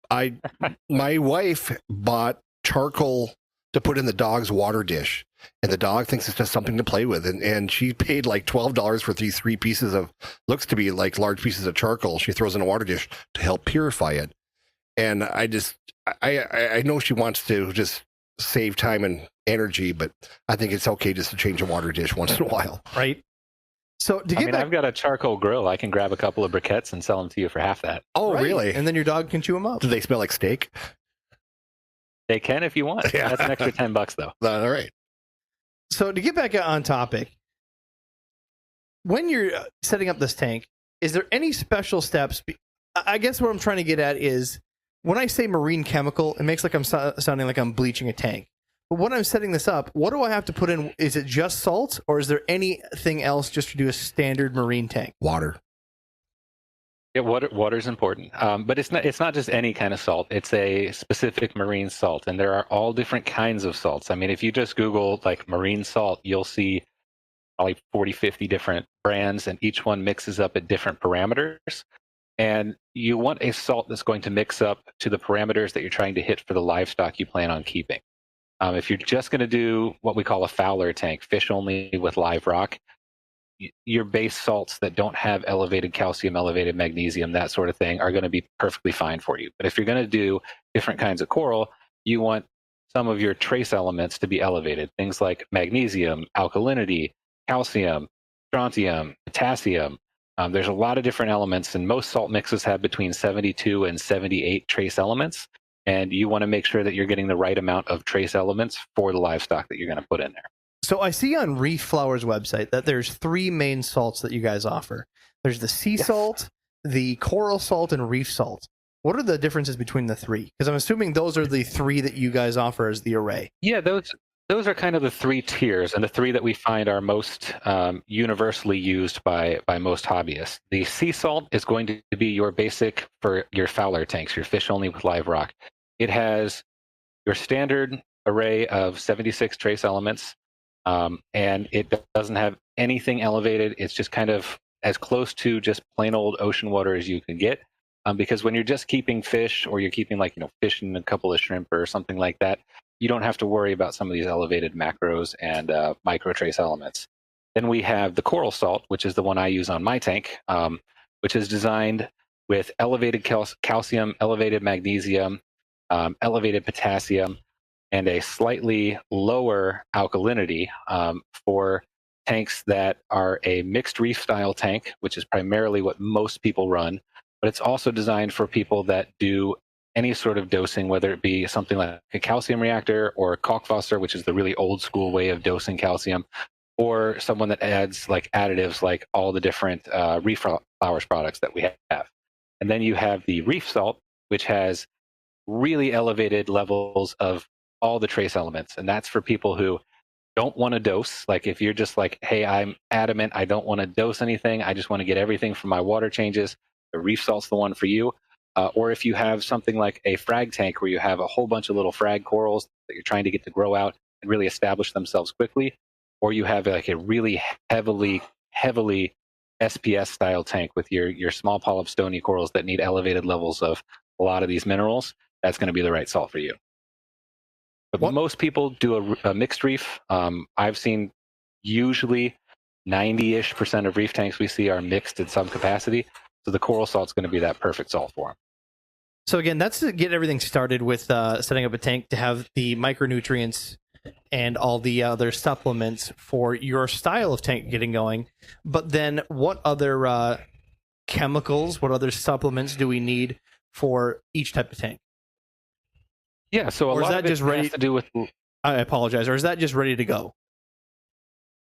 My wife bought charcoal to put in the dog's water dish, and the dog thinks it's just something to play with, and she paid like $12 for these 3 pieces of, looks to be like large pieces of charcoal she throws in a water dish to help purify it. And I know she wants to just save time and energy, but I think it's okay just to change a water dish once in a while. Right. So to get back, I've got a charcoal grill. I can grab a couple of briquettes and sell them to you for half that. Oh, right. really? And then your dog can chew them up. Do they smell like steak? They can if you want. Yeah. That's an extra $10 though. All right. So to get back on topic, when you're setting up this tank, is there any special steps? I guess what I'm trying to get at is when I say marine chemical, it makes like I'm sounding like I'm bleaching a tank. But when I'm setting this up, what do I have to put in? Is it just salt, or is there anything else just to do a standard marine tank? Water. Yeah, water's important, but it's not just any kind of salt. It's a specific marine salt, and there are all different kinds of salts. I mean, if you just Google like marine salt, you'll see probably 40, 50 different brands, and each one mixes up at different parameters. And you want a salt that's going to mix up to the parameters that you're trying to hit for the livestock you plan on keeping. If you're just going to do what we call a Fowler tank, fish only with live rock, your base salts that don't have elevated calcium, elevated magnesium, that sort of thing are going to be perfectly fine for you. But if you're going to do different kinds of coral, you want some of your trace elements to be elevated. Things like magnesium, alkalinity, calcium, strontium, potassium. There's a lot of different elements, and most salt mixes have between 72 and 78 trace elements. And you want to make sure that you're getting the right amount of trace elements for the livestock that you're going to put in there. So I see on Reeflowers website that there's 3 main salts that you guys offer. There's the sea salt, the coral salt, and reef salt. What are the differences between the 3? Because I'm assuming those are the 3 that you guys offer as the array. Yeah, those are kind of the 3 tiers, and the 3 that we find are most universally used by most hobbyists. The sea salt is going to be your basic for your Fowler tanks, your fish only with live rock. It has your standard array of 76 trace elements, and it doesn't have anything elevated. It's just kind of as close to just plain old ocean water as you can get. Because when you're just keeping fish, or you're keeping fish and a couple of shrimp or something like that, you don't have to worry about some of these elevated macros and micro trace elements. Then we have the coral salt, which is the one I use on my tank, which is designed with elevated calcium, elevated magnesium, elevated potassium, and a slightly lower alkalinity for tanks that are a mixed reef style tank, which is primarily what most people run. But it's also designed for people that do any sort of dosing, whether it be something like a calcium reactor or a Kalkwasser, which is the really old school way of dosing calcium, or someone that adds like additives like all the different Reeflowers products that we have. And then you have the reef salt, which has really elevated levels of all the trace elements. And that's for people who don't want to dose. Like if you're just like, hey, I'm adamant, I don't want to dose anything, I just want to get everything from my water changes, the reef salt's the one for you. Or if you have something like a frag tank where you have a whole bunch of little frag corals that you're trying to get to grow out and really establish themselves quickly, or you have like a really heavily SPS style tank with your small polyp stony corals that need elevated levels of a lot of these minerals, that's going to be the right salt for you. But most people do a mixed reef. I've seen usually 90-ish% of reef tanks we see are mixed in some capacity. So the coral salt's going to be that perfect salt for them. So again, that's to get everything started with setting up a tank to have the micronutrients and all the other supplements for your style of tank getting going. But then what other chemicals, what other supplements do we need for each type of tank? Yeah, so a lot of it has to do with... I apologize. Or is that just ready to go?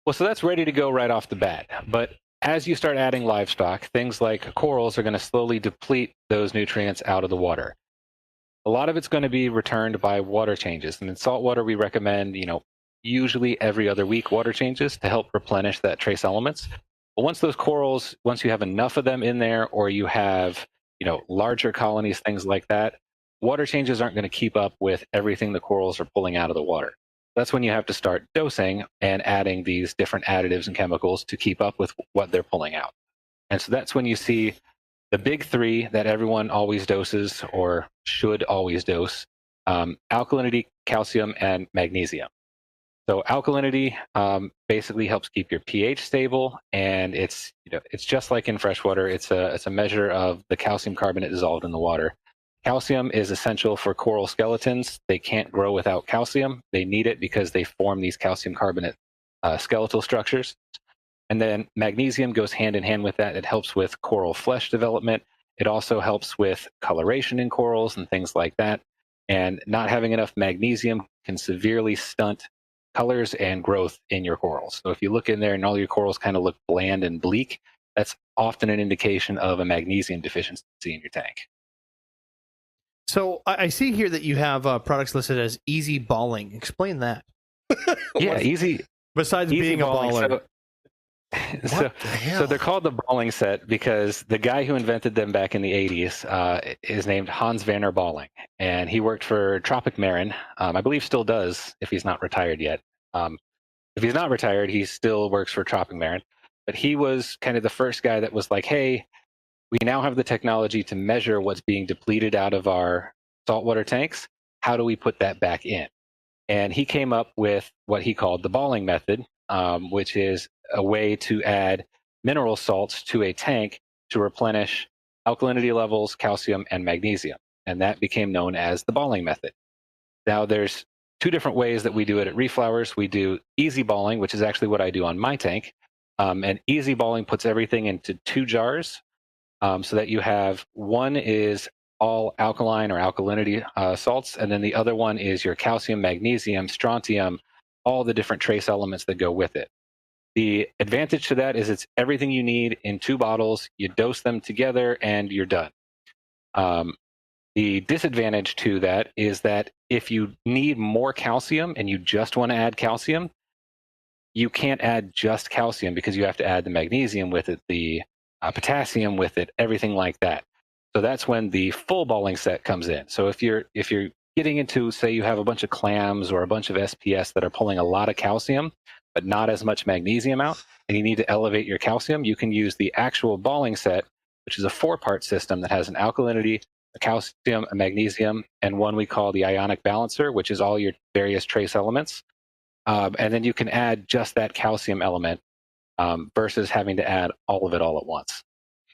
Well, so that's ready to go right off the bat. But as you start adding livestock, things like corals are going to slowly deplete those nutrients out of the water. A lot of it's going to be returned by water changes. And in saltwater, we recommend, usually every other week water changes to help replenish that trace elements. But once those corals, once you have enough of them in there, or you have, larger colonies, things like that, water changes aren't going to keep up with everything the corals are pulling out of the water. That's when you have to start dosing and adding these different additives and chemicals to keep up with what they're pulling out. And so that's when you see the big three that everyone always doses or should always dose: alkalinity, calcium, and magnesium. So alkalinity basically helps keep your pH stable, and it's just like in freshwater. It's a measure of the calcium carbonate dissolved in the water. Calcium is essential for coral skeletons. They can't grow without calcium. They need it because they form these calcium carbonate skeletal structures. And then magnesium goes hand in hand with that. It helps with coral flesh development. It also helps with coloration in corals and things like that. And not having enough magnesium can severely stunt colors and growth in your corals. So if you look in there and all your corals kind of look bland and bleak, that's often an indication of a magnesium deficiency in your tank. So I see here that you have products listed as easy balling. Explain that. Yeah, easy. Besides easy being balling, a baller. So they're called the balling set because the guy who invented them back in the 80s is named Hans Werner Balling, and he worked for Tropic Marin. I believe still does, if he's not retired yet. If he's not retired, he still works for Tropic Marin. But he was kind of the first guy that was like, hey, we now have the technology to measure what's being depleted out of our saltwater tanks. How do we put that back in? And he came up with what he called the balling method, which is a way to add mineral salts to a tank to replenish alkalinity levels, calcium, and magnesium. And that became known as the balling method. Now, there's two different ways that we do it at Reeflowers. We do easy balling, which is actually what I do on my tank. And easy balling puts everything into 2 jars so that you have one is all alkaline or alkalinity salts, and then the other one is your calcium, magnesium, strontium, all the different trace elements that go with it. The advantage to that is it's everything you need in 2 bottles. You dose them together and you're done. The disadvantage to that is that if you need more calcium and you just want to add calcium, you can't add just calcium because you have to add the magnesium with it, the potassium with it, everything like that. So that's when the full balling set comes in. So if you're getting into, say, you have a bunch of clams or a bunch of SPS that are pulling a lot of calcium, but not as much magnesium out, and you need to elevate your calcium, you can use the actual balling set, which is a 4-part system that has an alkalinity, a calcium, a magnesium, and one we call the ionic balancer, which is all your various trace elements. And then you can add just that calcium element versus having to add all of it all at once.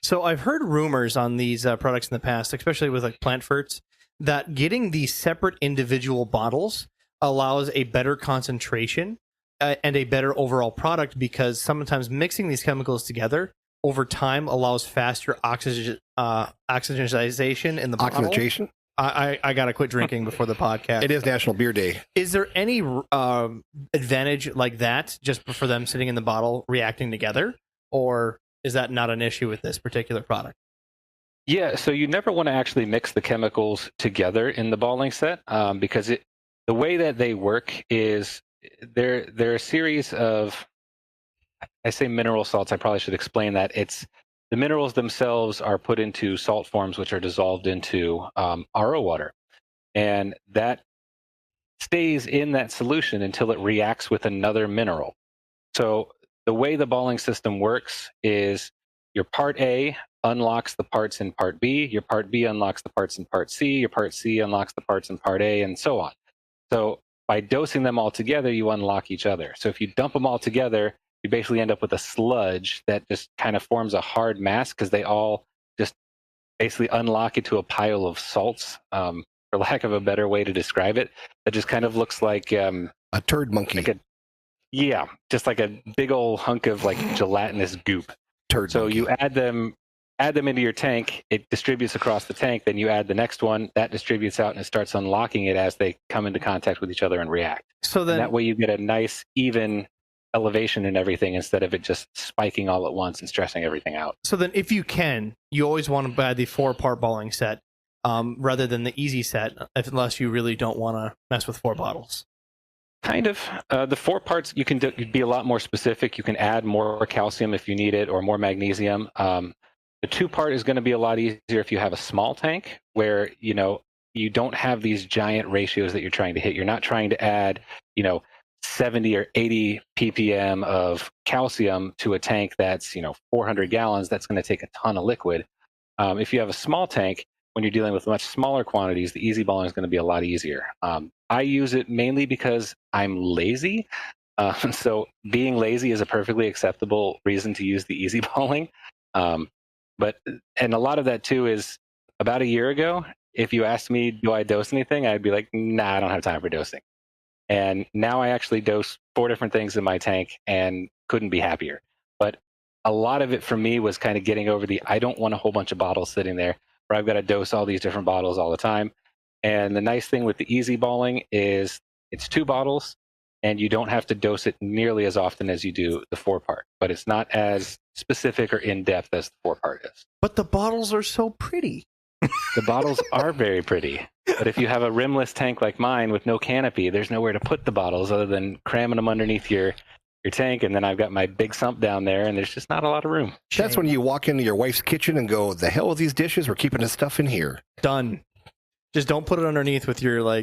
So I've heard rumors on these products in the past, especially with like plant ferts, that getting these separate individual bottles allows a better concentration and a better overall product, because sometimes mixing these chemicals together over time allows faster oxygenization in the bottle. Oxygenation? I got to quit drinking before the podcast. It is National Beer Day. Is there any advantage like that just for them sitting in the bottle reacting together? Or is that not an issue with this particular product? Yeah, so you never want to actually mix the chemicals together in the balling set because the way that they work is they're a series of, I say mineral salts, I probably should explain that. It's the minerals themselves are put into salt forms, which are dissolved into RO water. And that stays in that solution until it reacts with another mineral. So the way the balling system works is your part A unlocks the parts in part B, your part B unlocks the parts in part C, your part C unlocks the parts in part A, and so on. So by dosing them all together, you unlock each other. So if you dump them all together, you basically end up with a sludge that just kind of forms a hard mass because they all just basically unlock into a pile of salts, for lack of a better way to describe it. That just kind of looks like a turd monkey. Just like a big old hunk of like gelatinous goop. Turd so monkey. You add them into your tank, it distributes across the tank, then you add the next one, that distributes out, and it starts unlocking it as they come into contact with each other and react. So then and that way you get a nice, even elevation and everything instead of it just spiking all at once and stressing everything out. So then, if you can, you always want to buy the 4-part balling set rather than the easy set, unless you really don't want to mess with 4 bottles. Kind of. The 4 parts, you can be a lot more specific. You can add more calcium if you need it, or more magnesium. The 2-part is going to be a lot easier if you have a small tank where, you don't have these giant ratios that you're trying to hit. You're not trying to add, 70 or 80 ppm of calcium to a tank that's 400 gallons. That's going to take a ton of liquid. If you have a small tank, when you're dealing with much smaller quantities, the easy balling is going to be a lot easier. I use it mainly because I'm lazy. So being lazy is a perfectly acceptable reason to use the easy balling. And a lot of that too is about a year ago, if you asked me, do I dose anything? I'd be like, nah, I don't have time for dosing. And now I actually dose 4 different things in my tank and couldn't be happier. But a lot of it for me was kind of getting over I don't want a whole bunch of bottles sitting there where I've got to dose all these different bottles all the time. And the nice thing with the easy balling is it's 2 bottles and you don't have to dose it nearly as often as you do the 4-part, but it's not as specific or in-depth as the 4-part is. But the bottles are so pretty. The bottles are very pretty, but if you have a rimless tank like mine with no canopy, there's nowhere to put the bottles other than cramming them underneath your tank, and then I've got my big sump down there, and there's just not a lot of room. That's when you walk into your wife's kitchen and go, the hell with these dishes, we're keeping this stuff in here. Done. Just don't put it underneath with your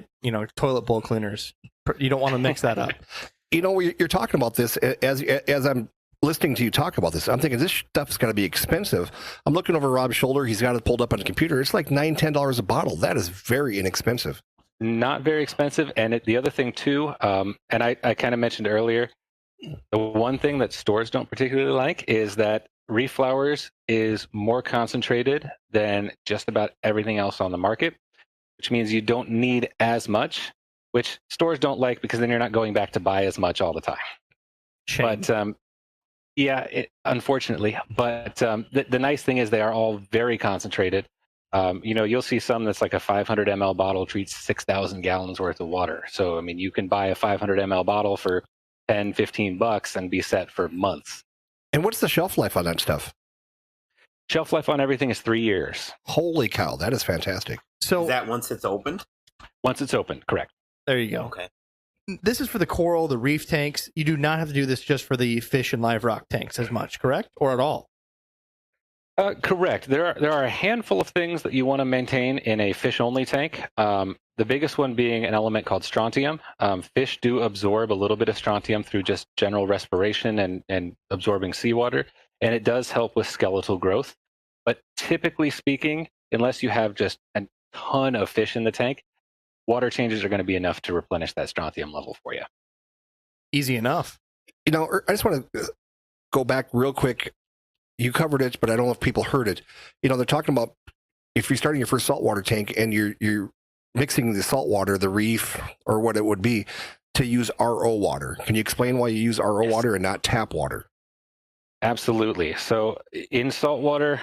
toilet bowl cleaners. You don't want to mix that up. You're talking about this as I'm listening to you talk about this. I'm thinking this stuff's got to be expensive. I'm looking over Rob's shoulder. He's got it pulled up on the computer. It's like $9-10 a bottle. That is very inexpensive. Not very expensive. And the other thing too, and I kind of mentioned earlier, the one thing that stores don't particularly like is that Reeflowers is more concentrated than just about everything else on the market, which means you don't need as much, which stores don't like because then you're not going back to buy as much all the time. Shame. But unfortunately. But the nice thing is they are all very concentrated. You'll see some that's like a 500 ml bottle treats 6,000 gallons worth of water. So, you can buy a 500 ml bottle for $10-15 and be set for months. And what's the shelf life on that stuff? Shelf life on everything is 3 years. Holy cow, that is fantastic. So Is that once it's opened? Once it's open, correct. there you go. Okay. This is for the coral, the reef tanks. You do not have to do this just for the fish and live rock tanks as much, correct? Or at all? Correct. There are a handful of things that you want to maintain in a fish-only tank. The biggest one being an element called strontium. Fish do absorb a little bit of strontium through just general respiration and absorbing seawater, and it does help with skeletal growth. But typically speaking, unless you have just a ton of fish in the tank, water changes are going to be enough to replenish that strontium level for you. Easy enough. I just want to go back real quick. You covered it, but I don't know if people heard it. They're talking about if you're starting your first saltwater tank and you're mixing the saltwater, the reef, or what it would be, to use RO water. Can you explain why you use RO water and not tap water? Absolutely. So in saltwater,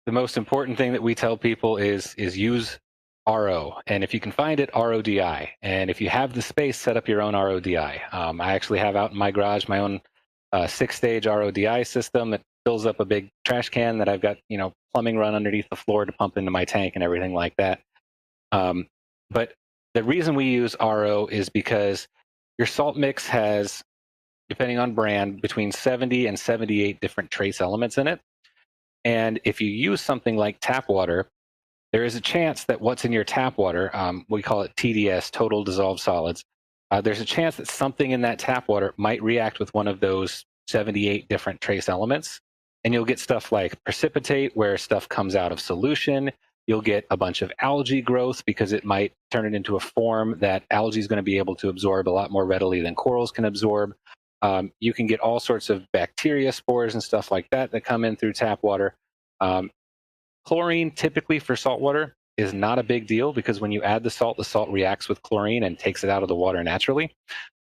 the most important thing that we tell people is use RO. And if you can find it, RODI. And if you have the space, set up your own RODI. I actually have out in my garage my own 6-stage RODI system that fills up a big trash can that I've got, plumbing run underneath the floor to pump into my tank and everything like that. But the reason we use RO is because your salt mix has, depending on brand, between 70 and 78 different trace elements in it. And if you use something like tap water, there is a chance that what's in your tap water, we call it TDS, total dissolved solids, there's a chance that something in that tap water might react with one of those 78 different trace elements. And you'll get stuff like precipitate, where stuff comes out of solution. You'll get a bunch of algae growth because it might turn it into a form that algae is going to be able to absorb a lot more readily than corals can absorb. You can get all sorts of bacteria spores and stuff like that come in through tap water. Chlorine, typically for saltwater, is not a big deal because when you add the salt reacts with chlorine and takes it out of the water naturally.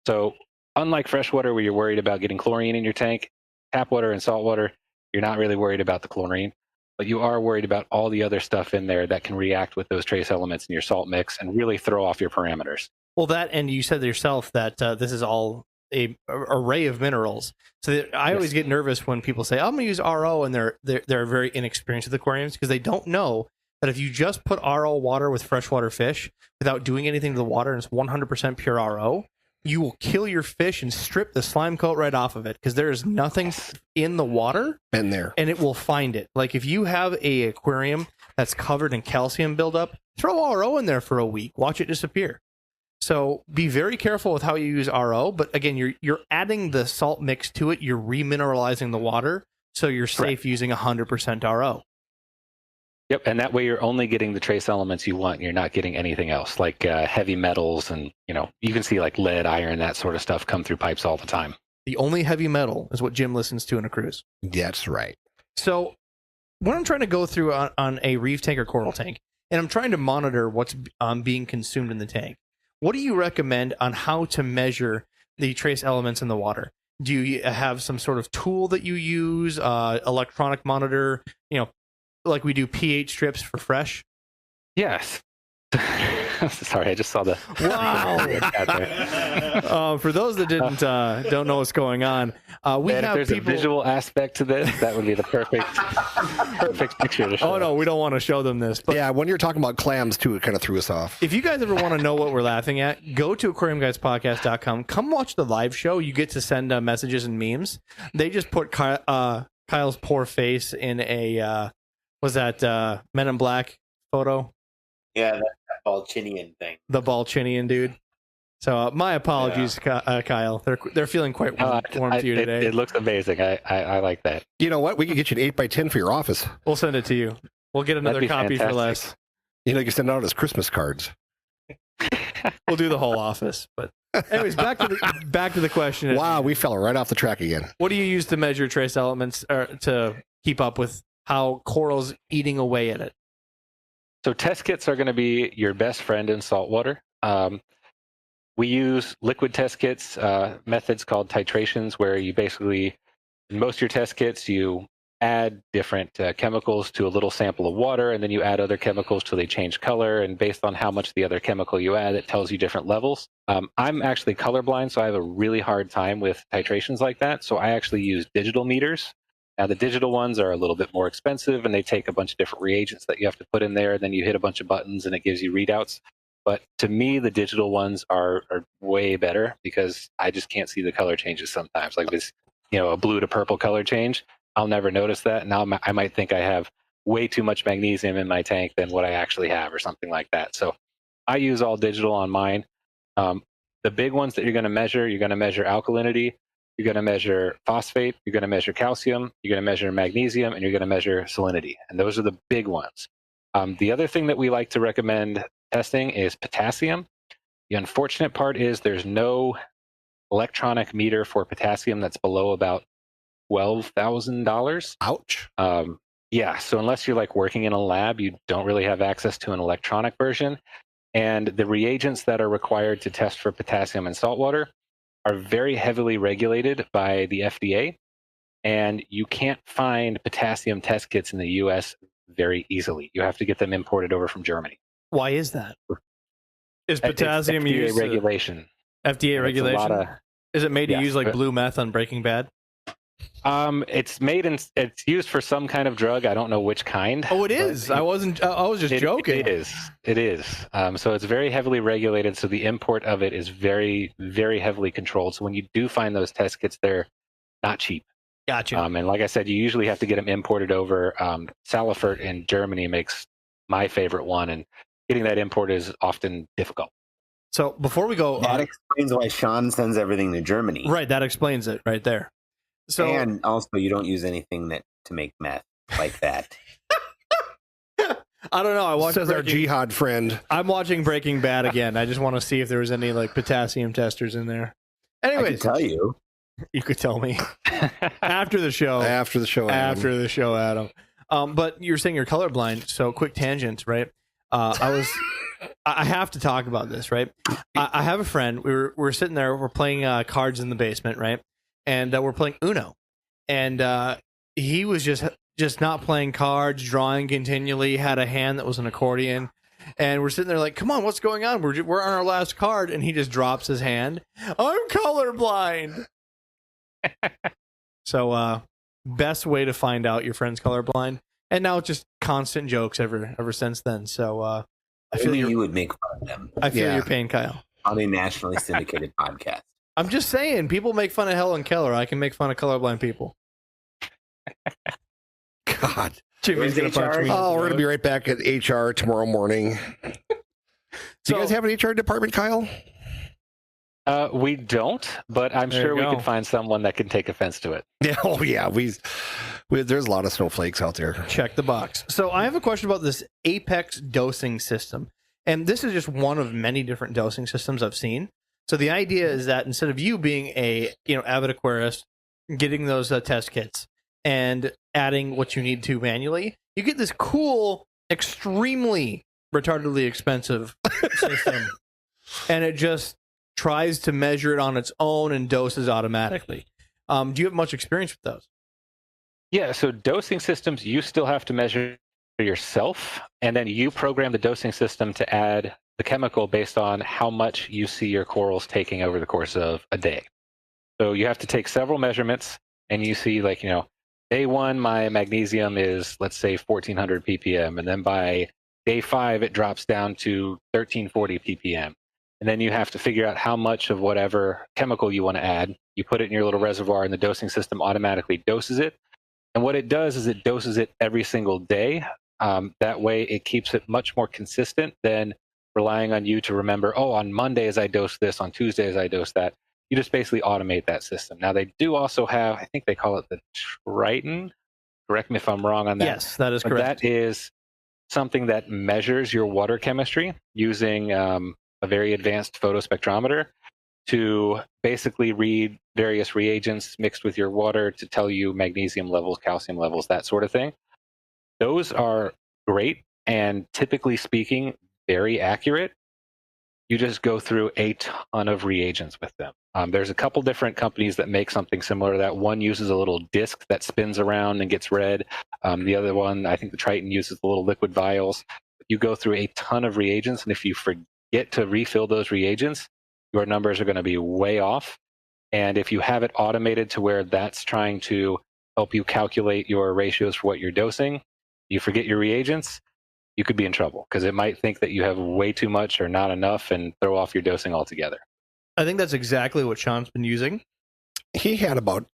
So unlike freshwater where you're worried about getting chlorine in your tank, tap water and saltwater, you're not really worried about the chlorine, but you are worried about all the other stuff in there that can react with those trace elements in your salt mix and really throw off your parameters. Well, that, and you said yourself that this is all array of minerals. So I always get nervous when people say, I'm going to use RO, and they're very inexperienced with aquariums, because they don't know that if you just put RO water with freshwater fish without doing anything to the water, and it's 100% pure RO, you will kill your fish and strip the slime coat right off of it, because there is nothing in the water. Been there. And it will find it. Like if you have a aquarium that's covered in calcium buildup, throw RO in there for a week. Watch it disappear. So be very careful with how you use RO. But again, you're adding the salt mix to it. You're remineralizing the water, so you're safe using 100% RO. Yep, and that way you're only getting the trace elements you want. You're not getting anything else, like heavy metals, and you can see like lead, iron, that sort of stuff come through pipes all the time. The only heavy metal is what Jim listens to in a cruise. That's right. So when I'm trying to go through on a reef tank or coral tank, and I'm trying to monitor what's being consumed in the tank, what do you recommend on how to measure the trace elements in the water? Do you have some sort of tool that you use, electronic monitor, like we do pH strips for fresh? Yes. Sorry, I just saw the. Wow. For those that don't know what's going on, we have if there's people. a visual aspect to this, that would be the perfect picture to show. Oh no, we don't want to show them this. But yeah, when you're talking about clams too, it kind of threw us off. if you guys ever want to know what we're laughing at, go to aquariumguyspodcast.com. Come watch the live show. You get to send messages and memes. They just put Kyle's poor face in a was that Men in Black photo? Yeah, that Balchinian thing. The Balchinian dude. So my apologies, Kyle. They're feeling quite warm to you today. It looks amazing. I like that. You know what? We can get you an 8x10 for your office. We'll send it to you. We'll get another copy fantastic. for less. You can send it out as Christmas cards. We'll do the whole office. But anyways, back to the question. Wow, we fell right off the track again. What do you use to measure trace elements, or to keep up with how coral's eating away at it? So test kits are going to be your best friend in saltwater. We use liquid test kits, methods called titrations, where you basically, in most of your test kits, you add different chemicals to a little sample of water, and then you add other chemicals till they change color. And based on how much the other chemical you add, it tells you different levels. I'm actually colorblind, so I have a really hard time with titrations like that. So I actually use digital meters. Now, the digital ones are a little bit more expensive, and they take a bunch of different reagents that you have to put in there. Then you hit a bunch of buttons, and it gives you readouts. But to me, the digital ones are way better, because I just can't see the color changes sometimes. Like this, a blue to purple color change, I'll never notice that. Now I might think I have way too much magnesium in my tank than what I actually have, or something like that. So I use all digital on mine. The big ones that you're going to measure alkalinity. You're going to measure phosphate, you're going to measure calcium, you're going to measure magnesium, and you're going to measure salinity. And those are the big ones. The other thing that we like to recommend testing is potassium. The unfortunate part is there's no electronic meter for potassium that's below about $12,000. Ouch. Yeah, so unless you're like working in a lab, you don't really have access to an electronic version. And the reagents that are required to test for potassium in saltwater are very heavily regulated by the FDA, and you can't find potassium test kits in the U.S. very easily. You have to get them imported over from Germany. Why is that? Is potassium FDA used regulation? FDA regulation? Is it made to use like blue meth on Breaking Bad? It's used for some kind of drug. I don't know which kind. Oh, it is. I was just joking. It is. So it's very heavily regulated. So the import of it is very, very heavily controlled. So when you do find those test kits, they're not cheap. Gotcha. And like I said, you usually have to get them imported over. Saltwater in Germany makes my favorite one, and getting that import is often difficult. So before we go, that explains why Sean sends everything to Germany. Right, that explains it right there. So, and also, you don't use anything to make meth like that. I don't know. I watched Says our jihad friend. I'm watching Breaking Bad again. I just want to see if there was any like potassium testers in there. Anyways, I can tell you. You could tell me after the show. After the show, Adam. But you're saying you're colorblind. So quick tangent, right? I have to talk about this, right? I have a friend. We're sitting there. We're playing cards in the basement, right? And we're playing Uno, and he was just not playing cards, drawing continually. Had a hand that was an accordion, And we're sitting there like, come on, what's going on? We're on our last card. And he just drops his hand. I'm colorblind. So, best way to find out your friend's colorblind. And now it's just constant jokes ever since then. So, I feel you would make fun of them I feel your pain, Kyle. on a nationally syndicated podcast. I'm just saying, people make fun of Helen Keller. I can make fun of colorblind people. God. Jimmy's going to punch me. Oh, we're going to be right back at HR tomorrow morning. Do you guys have an HR department, Kyle? We don't, but I'm There sure you we go. can find someone that can take offense to it. Yeah, oh yeah, there's a lot of snowflakes out there. Check the box. So I have a question about this Apex dosing system. And this is just one of many different dosing systems I've seen. So the idea is that instead of you being a avid aquarist, getting those test kits and adding what you need to manually, you get this cool, extremely retardedly expensive system. And it just tries to measure it on its own and doses automatically. Do you have much experience with those? Yeah, so dosing systems, you still have to measure yourself, and then you program the dosing system to add the chemical based on how much you see your corals taking over the course of a day. So you have to take several measurements, and you see, like, day 1, my magnesium is, let's say, 1400 ppm, and then by day 5, it drops down to 1340 ppm. And then you have to figure out how much of whatever chemical you want to add. You put it in your little reservoir, and the dosing system automatically doses it. And what it does is it doses it every single day. That way it keeps it much more consistent than relying on you to remember, on Mondays I dose this, on Tuesdays I dose that. You just basically automate that system. Now they do also have, I think they call it the Triton. Correct me if I'm wrong on that. Yes, that is But correct. that is something that measures your water chemistry using a very advanced photospectrometer to basically read various reagents mixed with your water to tell you magnesium levels, calcium levels, that sort of thing. Those are great and, typically speaking, very accurate. You just go through a ton of reagents with them. There's a couple different companies that make something similar to that. One uses a little disc that spins around and gets read. The other one, I think the Triton, uses the little liquid vials. You go through a ton of reagents, and if you forget to refill those reagents, your numbers are going to be way off. And if you have it automated to where that's trying to help you calculate your ratios for what you're dosing, you forget your reagents, you could be in trouble because it might think that you have way too much or not enough and throw off your dosing altogether. I think that's exactly what Sean's been using. He had about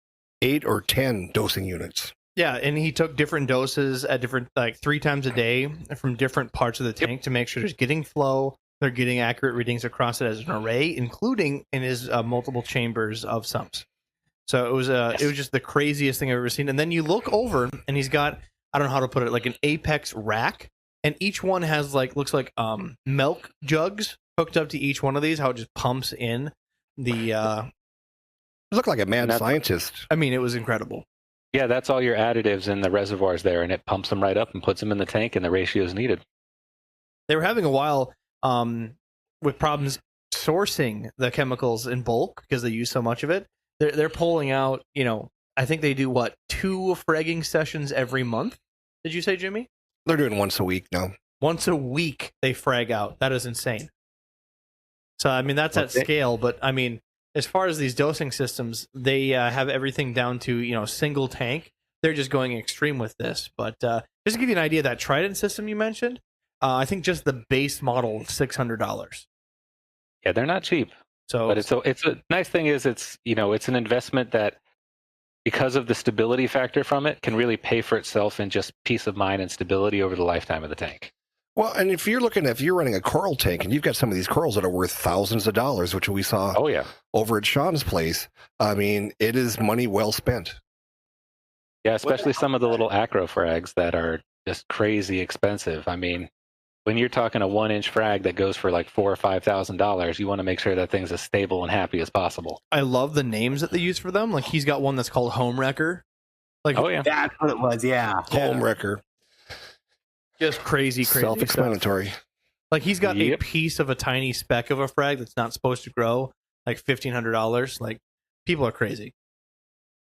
8 or 10 dosing units. Yeah, and he took different doses at different, like 3 times a day from different parts of the tank to make sure there's getting flow. They're getting accurate readings across it as an array, including in his multiple chambers of sumps. So it was just the craziest thing I've ever seen. And then you look over, and he's got, I don't know how to put it, like an Apex rack, and each one has looks like milk jugs hooked up to each one of these. How it just pumps in the. You look like a mad scientist. I mean, it was incredible. Yeah, that's all your additives in the reservoirs there, and it pumps them right up and puts them in the tank, and the ratio is needed. They were having a while with problems sourcing the chemicals in bulk because they use so much of it. They're pulling out, I think they do 2 fragging sessions every month. Did you say, Jimmy? They're doing once a week now. Once a week they frag out. That is insane. So, I mean, that's at scale, but I mean, as far as these dosing systems, they have everything down to, single tank. They're just going extreme with this. But just to give you an idea, that Trident system you mentioned, I think just the base model is $600. Yeah, they're not cheap. So, but it's a nice thing is it's an investment that, because of the stability factor from it, can really pay for itself in just peace of mind and stability over the lifetime of the tank. Well, and if you're running a coral tank and you've got some of these corals that are worth thousands of dollars, which we saw over at Sean's place, I mean, it is money well spent. Yeah, especially some of the little acro frags that are just crazy expensive. I mean, when you're talking a 1-inch frag that goes for like $4,000 or $5,000, you want to make sure that thing's as stable and happy as possible. I love the names that they use for them. Like, he's got one that's called Home Wrecker. Like, That's what it was, yeah. Home Wrecker. Just crazy Self-explanatory. stuff. Like, he's got a piece of a tiny speck of a frag that's not supposed to grow, like $1,500. Like, people are crazy.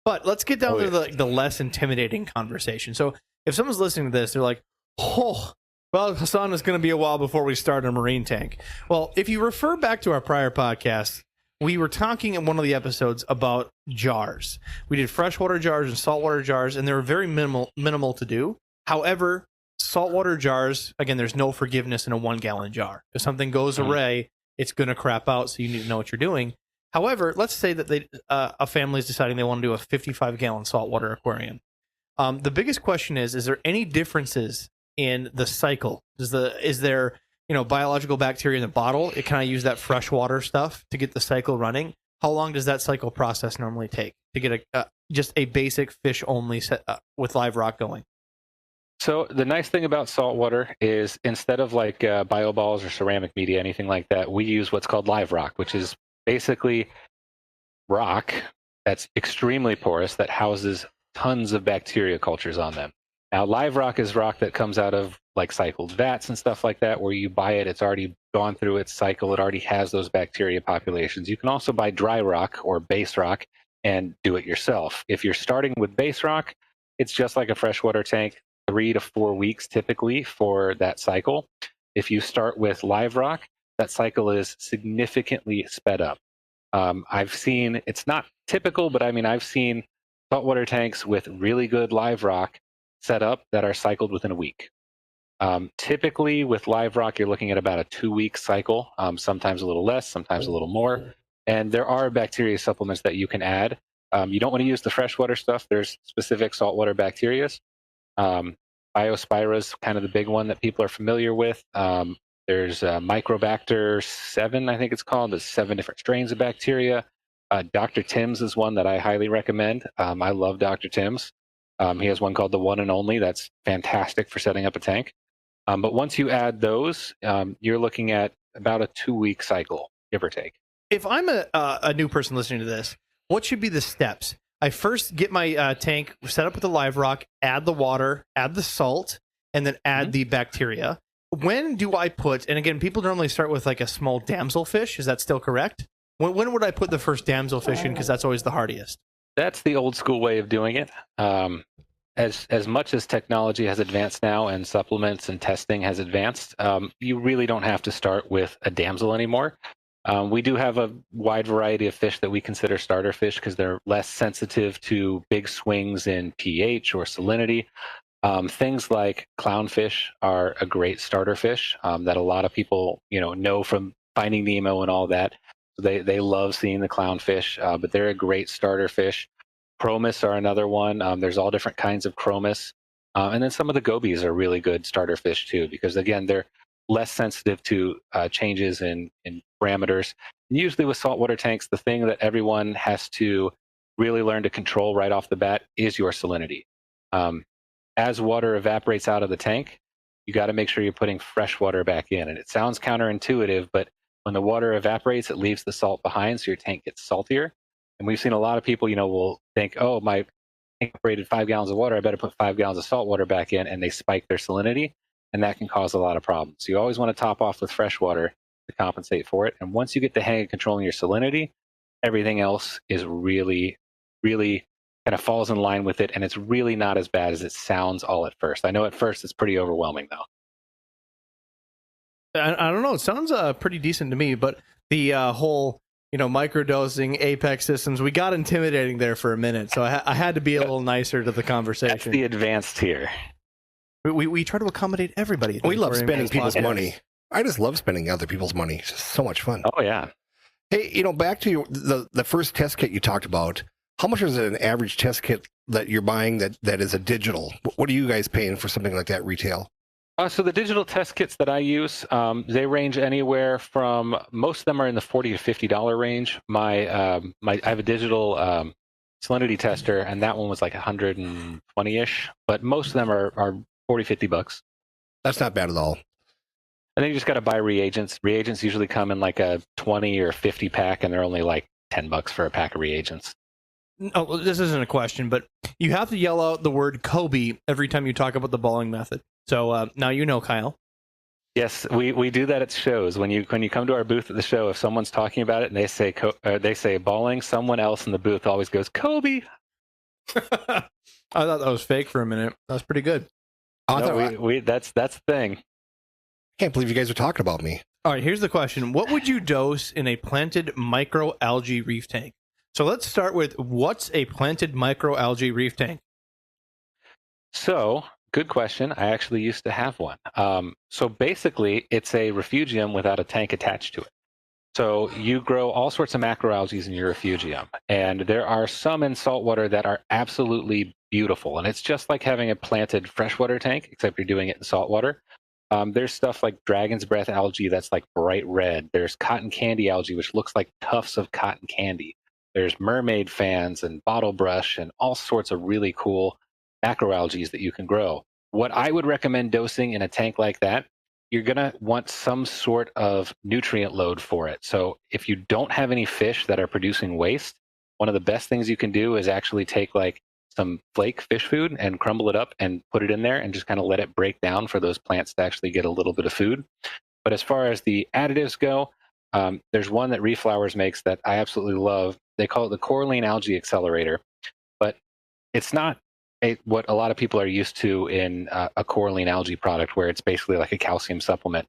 But let's get down to the less intimidating conversation. So if someone's listening to this, they're like, oh, Well, Hassan, it's going to be a while before we start a marine tank. Well, if you refer back to our prior podcast, we were talking in one of the episodes about jars. We did freshwater jars and saltwater jars, and they were very minimal to do. However, saltwater jars, again, there's no forgiveness in a 1 gallon jar. If something goes awry, it's going to crap out, so you need to know what you're doing. However, let's say that a family is deciding they want to do a 55 gallon saltwater aquarium. The biggest question is there any differences in the cycle? Is there biological bacteria in the bottle? Can I use that freshwater stuff to get the cycle running? How long does that cycle process normally take to get just a basic fish only set with live rock going? So the nice thing about saltwater is instead of like bio balls or ceramic media, anything like that, we use what's called live rock, which is basically rock that's extremely porous that houses tons of bacteria cultures on them. Now, live rock is rock that comes out of like cycled vats and stuff like that, where you buy it, it's already gone through its cycle, it already has those bacteria populations. You can also buy dry rock or base rock and do it yourself. If you're starting with base rock, it's just like a freshwater tank, 3 to 4 weeks typically for that cycle. If you start with live rock, that cycle is significantly sped up. I've seen, it's not typical, but I mean, I've seen saltwater tanks with really good live rock set up that are cycled within a week. Typically with live rock, you're looking at about a 2-week cycle, sometimes a little less, sometimes a little more. And there are bacteria supplements that you can add. You don't want to use the freshwater stuff. There's specific saltwater bacteria. Biospira is kind of the big one that people are familiar with. There's Microbacter 7, I think it's called. There's 7 different strains of bacteria. Dr. Tim's is one that I highly recommend. I love Dr. Tim's. He has one called the One and Only. That's fantastic for setting up a tank. But once you add those, you're looking at about a 2-week cycle, give or take. If I'm a new person listening to this, what should be the steps? I first get my tank set up with the live rock, add the water, add the salt, and then add the bacteria. When do I put, and again, people normally start with like a small damselfish. Is that still correct? When would I put the first damselfish in? Because that's always the hardiest. That's the old school way of doing it. As much as technology has advanced now and supplements and testing has advanced, you really don't have to start with a damsel anymore. We do have a wide variety of fish that we consider starter fish because they're less sensitive to big swings in pH or salinity. Things like clownfish are a great starter fish that a lot of people know from Finding Nemo and all that. They love seeing the clownfish, but they're a great starter fish. Chromis are another one. There's all different kinds of chromis. And then some of the gobies are really good starter fish too, because again, they're less sensitive to changes in parameters. And usually with saltwater tanks, the thing that everyone has to really learn to control right off the bat is your salinity. As water evaporates out of the tank, you got to make sure you're putting fresh water back in. And it sounds counterintuitive, but when the water evaporates, it leaves the salt behind, so your tank gets saltier. And we've seen a lot of people, will think, oh, my tank evaporated 5 gallons of water, I better put 5 gallons of salt water back in, and they spike their salinity, and that can cause a lot of problems. So you always want to top off with fresh water to compensate for it. And once you get the hang of controlling your salinity, everything else is really, really kind of falls in line with it, and it's really not as bad as it sounds all at first. I know at first it's pretty overwhelming, though. I don't know. It sounds pretty decent to me, but the whole, microdosing Apex systems, we got intimidating there for a minute, so I had to be a little nicer to the conversation. That's the advanced tier. We try to accommodate everybody. We love spending people's money. I just love spending other people's money. It's just so much fun. Oh, yeah. Hey, back to the first test kit you talked about. How much is an average test kit that you're buying that is a digital? What are you guys paying for something like that retail? So the digital test kits that I use, they range anywhere from, most of them are in the $40 to $50 range. I have a digital salinity tester, and that one was like 120-ish, but most of them are $40-$50. That's not bad at all. And then you just got to buy reagents. Reagents usually come in like a 20 or 50 pack, and they're only like $10 for a pack of reagents. Oh, this isn't a question, but you have to yell out the word Kobe every time you talk about the balling method. So now Kyle. Yes, we do that at shows. When you come to our booth at the show, if someone's talking about it and they say balling, someone else in the booth always goes Kobe. I thought that was fake for a minute. That was pretty good. That's the thing. Can't believe you guys are talking about me. All right, here's the question. What would you dose in a planted microalgae reef tank? So let's start with, what's a planted microalgae reef tank? So, good question. I actually used to have one. So basically, it's a refugium without a tank attached to it. So you grow all sorts of macroalgae in your refugium, and there are some in saltwater that are absolutely beautiful. And it's just like having a planted freshwater tank, except you're doing it in saltwater. There's stuff like dragon's breath algae that's like bright red. There's cotton candy algae, which looks like tufts of cotton candy. There's mermaid fans and bottle brush and all sorts of really cool macroalgae that you can grow. What I would recommend dosing in a tank like that, you're going to want some sort of nutrient load for it. So if you don't have any fish that are producing waste, one of the best things you can do is actually take like some flake fish food and crumble it up and put it in there and just kind of let it break down for those plants to actually get a little bit of food. But as far as the additives go, there's one that Reeflowers makes that I absolutely love. They call it the Coralline Algae Accelerator, but it's not what a lot of people are used to in a coralline algae product, where it's basically like a calcium supplement.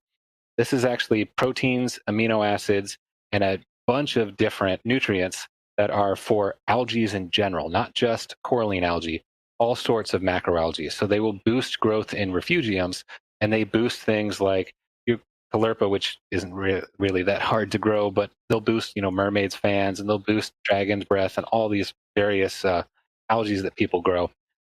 This is actually proteins, amino acids, and a bunch of different nutrients that are for algae in general, not just coralline algae, all sorts of macroalgae. So they will boost growth in refugiums, and they boost things like your caulerpa, which isn't really that hard to grow, but they'll boost, mermaids fans, and they'll boost dragon's breath and all these various algae that people grow.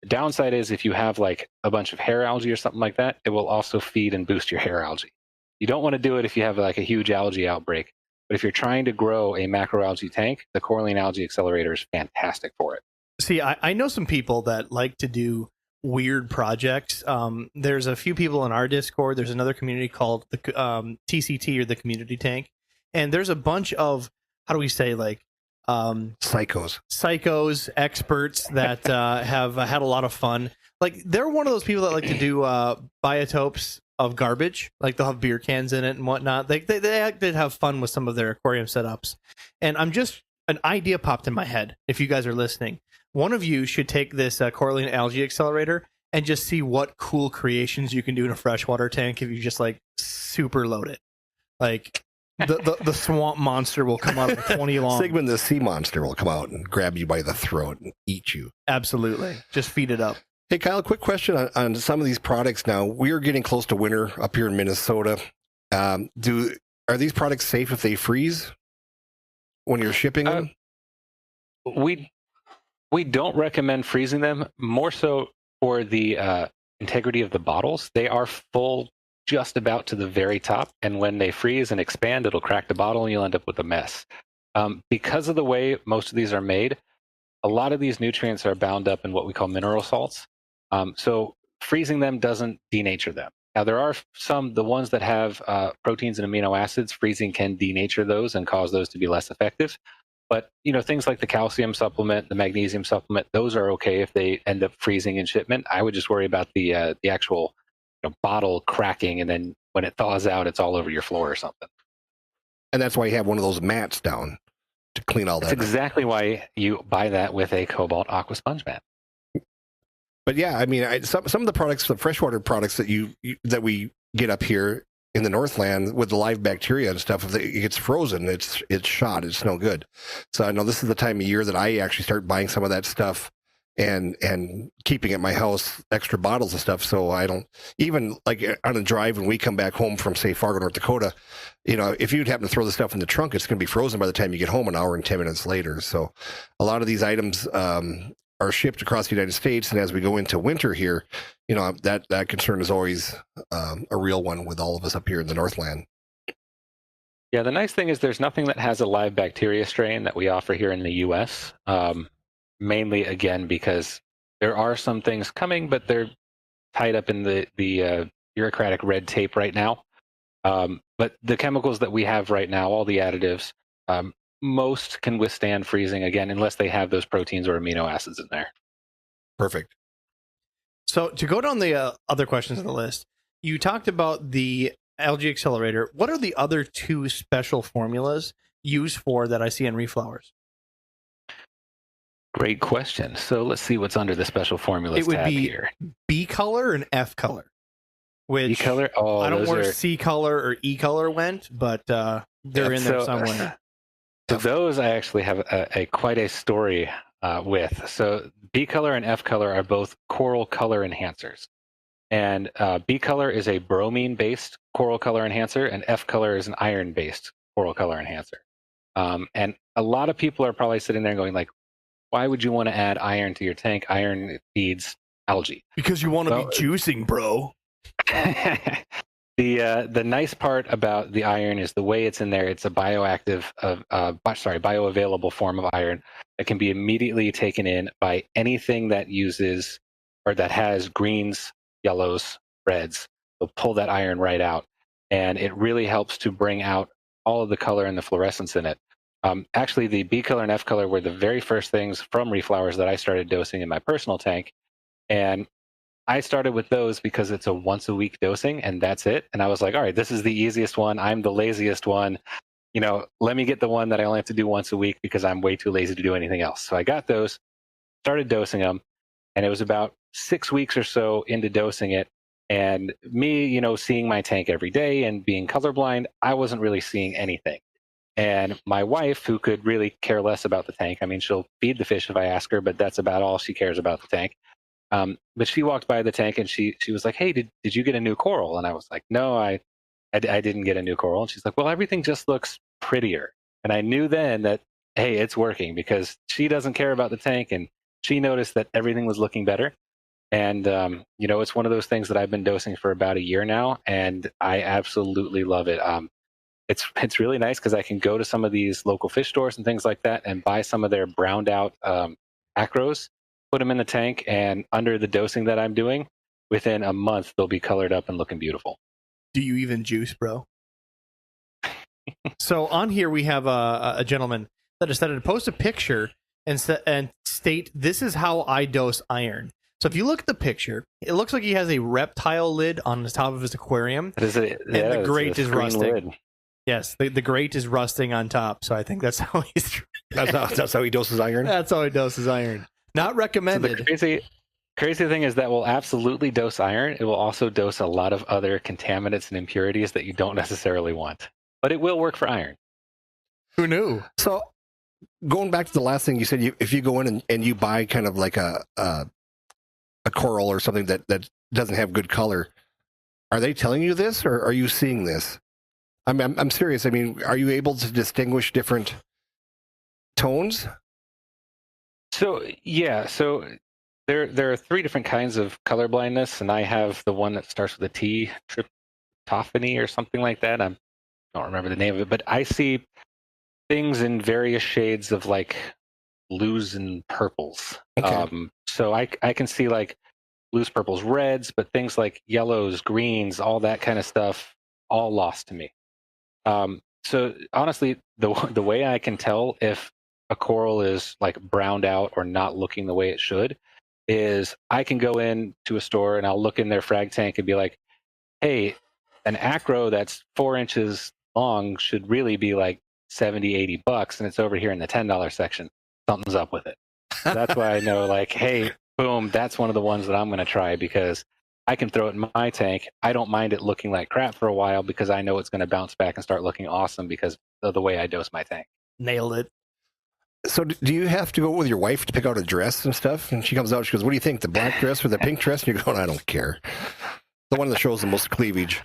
The downside is if you have like a bunch of hair algae or something like that, it will also feed and boost your hair algae. You don't want to do it if you have like a huge algae outbreak. But if you're trying to grow a macroalgae tank, the Coralline Algae Accelerator is fantastic for it. See, I know some people that like to do weird projects. There's a few people in our Discord. There's another community called the TCT, or the Community Tank. And there's a bunch of, how do we say, like, psychos, experts that have had a lot of fun. Like, they're one of those people that like to do biotopes of garbage. Like, they'll have beer cans in it and whatnot. They did have fun with some of their aquarium setups. And an idea popped in my head. If you guys are listening, one of you should take this Coralline Algae Accelerator and just see what cool creations you can do in a freshwater tank if you just like super load it. Like, the swamp monster will come out of 20 long. Sigmund the sea monster will come out and grab you by the throat and eat you. Absolutely. Just feed it up. Hey, Kyle, quick question on some of these products now. We are getting close to winter up here in Minnesota. Are these products safe if they freeze when you're shipping them? We don't recommend freezing them, more so for the integrity of the bottles. They are full just about to the very top, and when they freeze and expand, it'll crack the bottle and you'll end up with a mess. Because of the way most of these are made, a lot of these nutrients are bound up in what we call mineral salts. So freezing them doesn't denature them. Now, there are the ones that have proteins and amino acids, freezing can denature those and cause those to be less effective. But, things like the calcium supplement, the magnesium supplement, those are okay if they end up freezing in shipment. I would just worry about the actual bottle cracking, and then when it thaws out, it's all over your floor or something. And that's why you have one of those mats down to clean all that. That's exactly why you buy that with a Cobalt Aqua Sponge mat. But yeah, I mean, some of the products, the freshwater products that we get up here in the Northland with the live bacteria and stuff, if it gets frozen, it's shot. It's no good. So I know this is the time of year that I actually start buying some of that stuff and keeping at my house extra bottles of stuff. So I don't, even like on a drive when we come back home from, say, Fargo, North Dakota, if you'd happen to throw the stuff in the trunk, it's going to be frozen by the time you get home an hour and 10 minutes later. So a lot of these items are shipped across the United States. And as we go into winter here, that concern is always a real one with all of us up here in the Northland. Yeah, the nice thing is there's nothing that has a live bacteria strain that we offer here in the U.S., mainly, again, because there are some things coming, but they're tied up in the bureaucratic red tape right now. But the chemicals that we have right now, all the additives, most can withstand freezing, again, unless they have those proteins or amino acids in there. Perfect. So to go down the other questions on the list, you talked about the Algae Accelerator. What are the other two special formulas used for that I see in Reeflowers? Great question. So let's see what's under the special formulas it would tab be here. B color and F color. which E-color? Oh, I don't know those where are... C color or E color went, but they're in there somewhere. So those I actually have quite a story with. So B color and F color are both coral color enhancers. And B color is a bromine-based coral color enhancer, and F color is an iron-based coral color enhancer. And a lot of people are probably sitting there going like, why would you want to add iron to your tank? Iron feeds algae. Because you want to be juicing, bro. The nice part about the iron is the way it's in there. It's a bioavailable form of iron that can be immediately taken in by anything that uses or that has greens, yellows, reds. They'll pull that iron right out, and it really helps to bring out all of the color and the fluorescence in it. Actually, the B color and F color were the very first things from Reeflowers that I started dosing in my personal tank, and I started with those because it's a once a week dosing and that's it. And I was like, all right, this is the easiest one. I'm the laziest one. Let me get the one that I only have to do once a week because I'm way too lazy to do anything else. So I got those, started dosing them, and it was about 6 weeks or so into dosing it. And me, seeing my tank every day and being colorblind, I wasn't really seeing anything. And my wife, who could really care less about the tank, I mean, she'll feed the fish if I ask her, but that's about all she cares about the tank. But she walked by the tank and she was like, hey, did you get a new coral? And I was like, no, I didn't get a new coral. And she's like, well, everything just looks prettier. And I knew then that, hey, it's working because she doesn't care about the tank and she noticed that everything was looking better. And, it's one of those things that I've been dosing for about a year now, and I absolutely love it. It's really nice because I can go to some of these local fish stores and things like that and buy some of their browned out acros, put them in the tank, and under the dosing that I'm doing, within a month, they'll be colored up and looking beautiful. Do you even juice, bro? So on here, we have a gentleman that decided to post a picture and state, this is how I dose iron. So if you look at the picture, it looks like he has a reptile lid on the top of his aquarium. And the grate is rusting. Lid. Yes, the grate is rusting on top. So I think that's how he's... That's how he doses iron? That's how he doses iron. Not recommended. So the crazy thing is that will absolutely dose iron. It will also dose a lot of other contaminants and impurities that you don't necessarily want. But it will work for iron. Who knew? So going back to the last thing you said, if you go in and you buy kind of like a coral or something that doesn't have good color, are they telling you this or are you seeing this? I'm serious. I mean, are you able to distinguish different tones? So yeah, so there are 3 different kinds of color blindness, and I have the one that starts with a T, tryptophan or something like that. I don't remember the name of it, but I see things in various shades of like blues and purples. Okay. So I can see like blues, purples, reds, but things like yellows, greens, all that kind of stuff, all lost to me. So honestly, the way I can tell if a coral is like browned out or not looking the way it should is I can go in to a store and I'll look in their frag tank and be like, hey, an acro that's 4 inches long should really be like $70, $80, and it's over here in the $10 section. Something's up with it. That's why I know, like, hey, boom, that's one of the ones that I'm going to try because I can throw it in my tank. I don't mind it looking like crap for a while because I know it's going to bounce back and start looking awesome because of the way I dose my tank. Nailed it. So do you have to go with your wife to pick out a dress and stuff? And she comes out, she goes, what do you think, the black dress or the pink dress? And you're going, I don't care. The one that shows the most cleavage.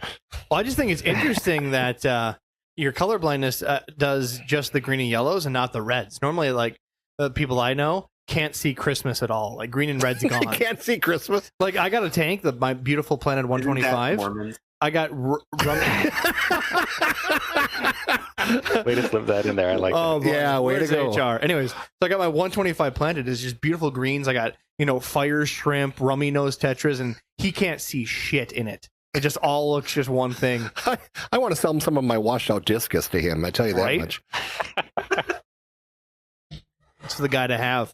Well, I just think it's interesting that your color blindness does just the green and yellows and not the reds. Normally, like, the people I know can't see Christmas at all. Like, green and red's gone. Can't see Christmas. Like, I got a tank, my beautiful Planet 125. I got Way to slip that in there. I like that. Yeah, way to go. HR? Anyways, so I got my 125 Planet. It's just beautiful greens. I got, fire shrimp, rummy nose tetras, and he can't see shit in it. It just all looks just one thing. I want to sell him some of my washed out discus to him. I tell you that much. It's the guy to have.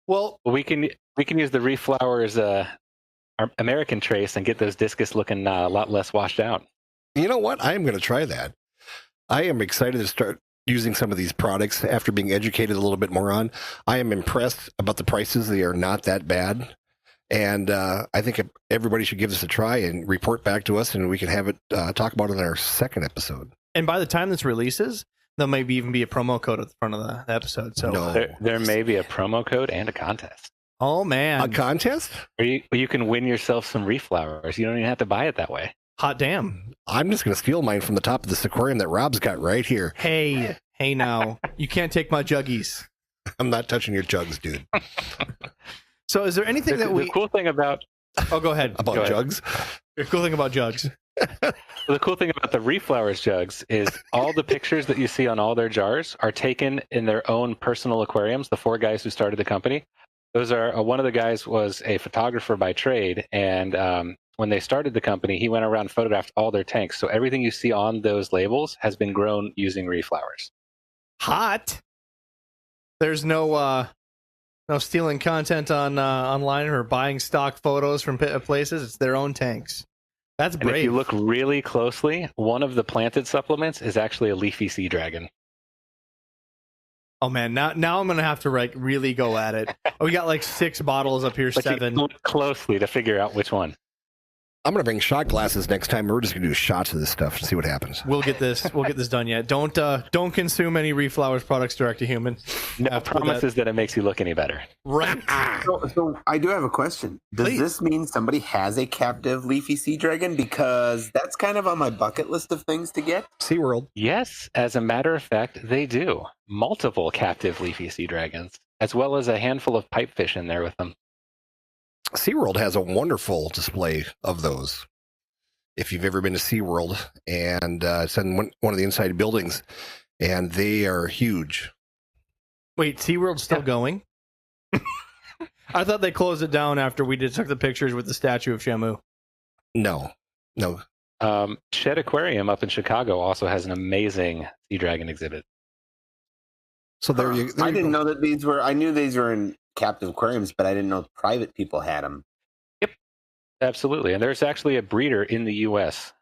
Well, we can use the Reeflowers our American trace and get those discus looking a lot less washed out. You know what? I am going to try that. I am excited to start using some of these products after being educated a little bit more on. I am impressed about the prices. They are not that bad. And I think everybody should give this a try and report back to us, and we can have it talk about it in our second episode. And by the time this releases, there may even be a promo code at the front of the episode. So No. There may be a promo code and a contest. oh man, A contest? Or you can win yourself some Reeflowers. You don't even have to buy it that way. hot damn. I'm just going to steal mine from the top of this aquarium that Rob's got right here. Hey now, you can't take my juggies. I'm not touching your jugs, dude. So is there anything that The cool thing about Oh, go ahead. About Go ahead. jugs? The cool thing about jugs. The cool thing about the Reeflowers jugs is all the pictures that you see on all their jars are taken in their own personal aquariums. The 4 guys who started the company, those are one of the guys was a photographer by trade, and when they started the company, he went around and photographed all their tanks. So everything you see on those labels has been grown using Reeflowers. Hot. There's no stealing content on online or buying stock photos from places. It's their own tanks. That's And brave. if you look really closely, one of the planted supplements is actually a leafy sea dragon. Oh man, now I'm gonna have to like really go at it. Oh, we got like 6 bottles up here, But you 7. look closely to figure out which one. I'm going to bring shot glasses next time. We're just going to do shots of this stuff and see what happens. We'll get this done yet. Don't consume any Reeflowers products direct to human. No After promises that it makes you look any better. Right. So I do have a question. Does Please. this mean somebody has a captive leafy sea dragon? Because that's kind of on my bucket list of things to get. SeaWorld. Yes, as a matter of fact, they do. Multiple captive leafy sea dragons, as well as a handful of pipefish in there with them. SeaWorld has a wonderful display of those. If you've ever been to SeaWorld, and it's in one of the inside buildings, and they are huge. Wait, SeaWorld's still going? I thought they closed it down after we took the pictures with the statue of Shamu. No. Shed Aquarium up in Chicago also has an amazing sea dragon exhibit. So there you I didn't know that these were. I knew these were in captive aquariums, but I didn't know private people had them. Absolutely, and there's actually a breeder in the U.S.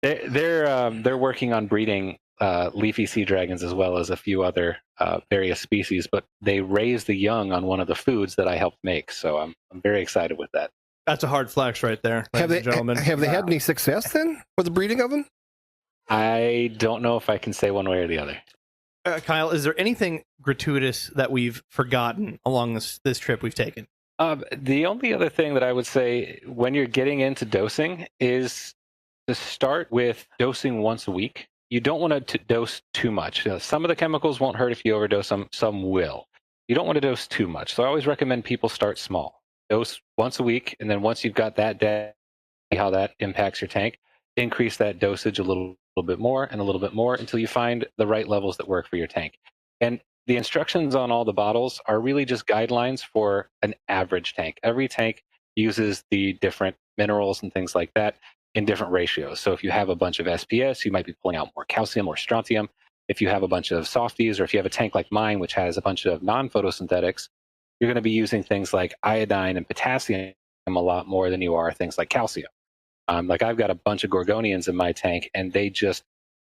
They're working on breeding leafy sea dragons as well as a few other various species, but they raise the young on one of the foods that I helped make. So I'm very excited with that. That's a hard flex right there, Have ladies and gentlemen. they had any success then with the breeding of them? I don't know if I can say one way or the other. Kyle, is there anything gratuitous that we've forgotten along this trip we've taken? The only other thing that I would say when you're getting into dosing is to start with dosing once a week. You don't want to dose too much. Some of the chemicals won't hurt if you overdose them. Some will. You don't want to dose too much. So I always recommend people start small. Dose once a week, and then once you've got that data, see how that impacts your tank, increase that dosage a little bit more and a little bit more until you find the right levels that work for your tank. And the instructions on all the bottles are really just guidelines for an average tank. Every tank uses the different minerals and things like that in different ratios. So if you have a bunch of SPS, you might be pulling out more calcium or strontium. If you have a bunch of softies, or if you have a tank like mine, which has a bunch of non-photosynthetics, you're going to be using things like iodine and potassium a lot more than you are things like calcium. Like I've got a bunch of gorgonians in my tank, and they just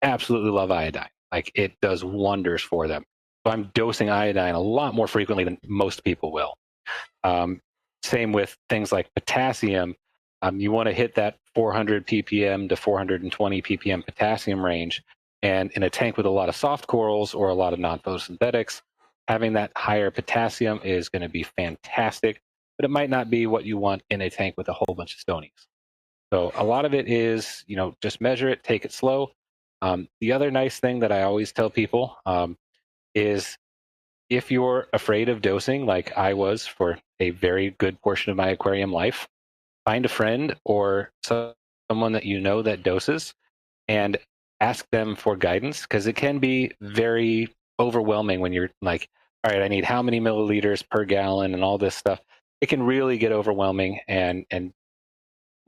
absolutely love iodine. Like it does wonders for them. So I'm dosing iodine a lot more frequently than most people will. Same with things like potassium. You want to hit that 400 ppm to 420 ppm potassium range. And in a tank with a lot of soft corals or a lot of non-photosynthetics, having that higher potassium is going to be fantastic, but it might not be what you want in a tank with a whole bunch of stonies. So a lot of it is, just measure it, take it slow. The other nice thing that I always tell people is if you're afraid of dosing, like I was for a very good portion of my aquarium life, find a friend or someone that you know that doses and ask them for guidance, because it can be very overwhelming when you're like, all right, I need how many milliliters per gallon and all this stuff. It can really get overwhelming, and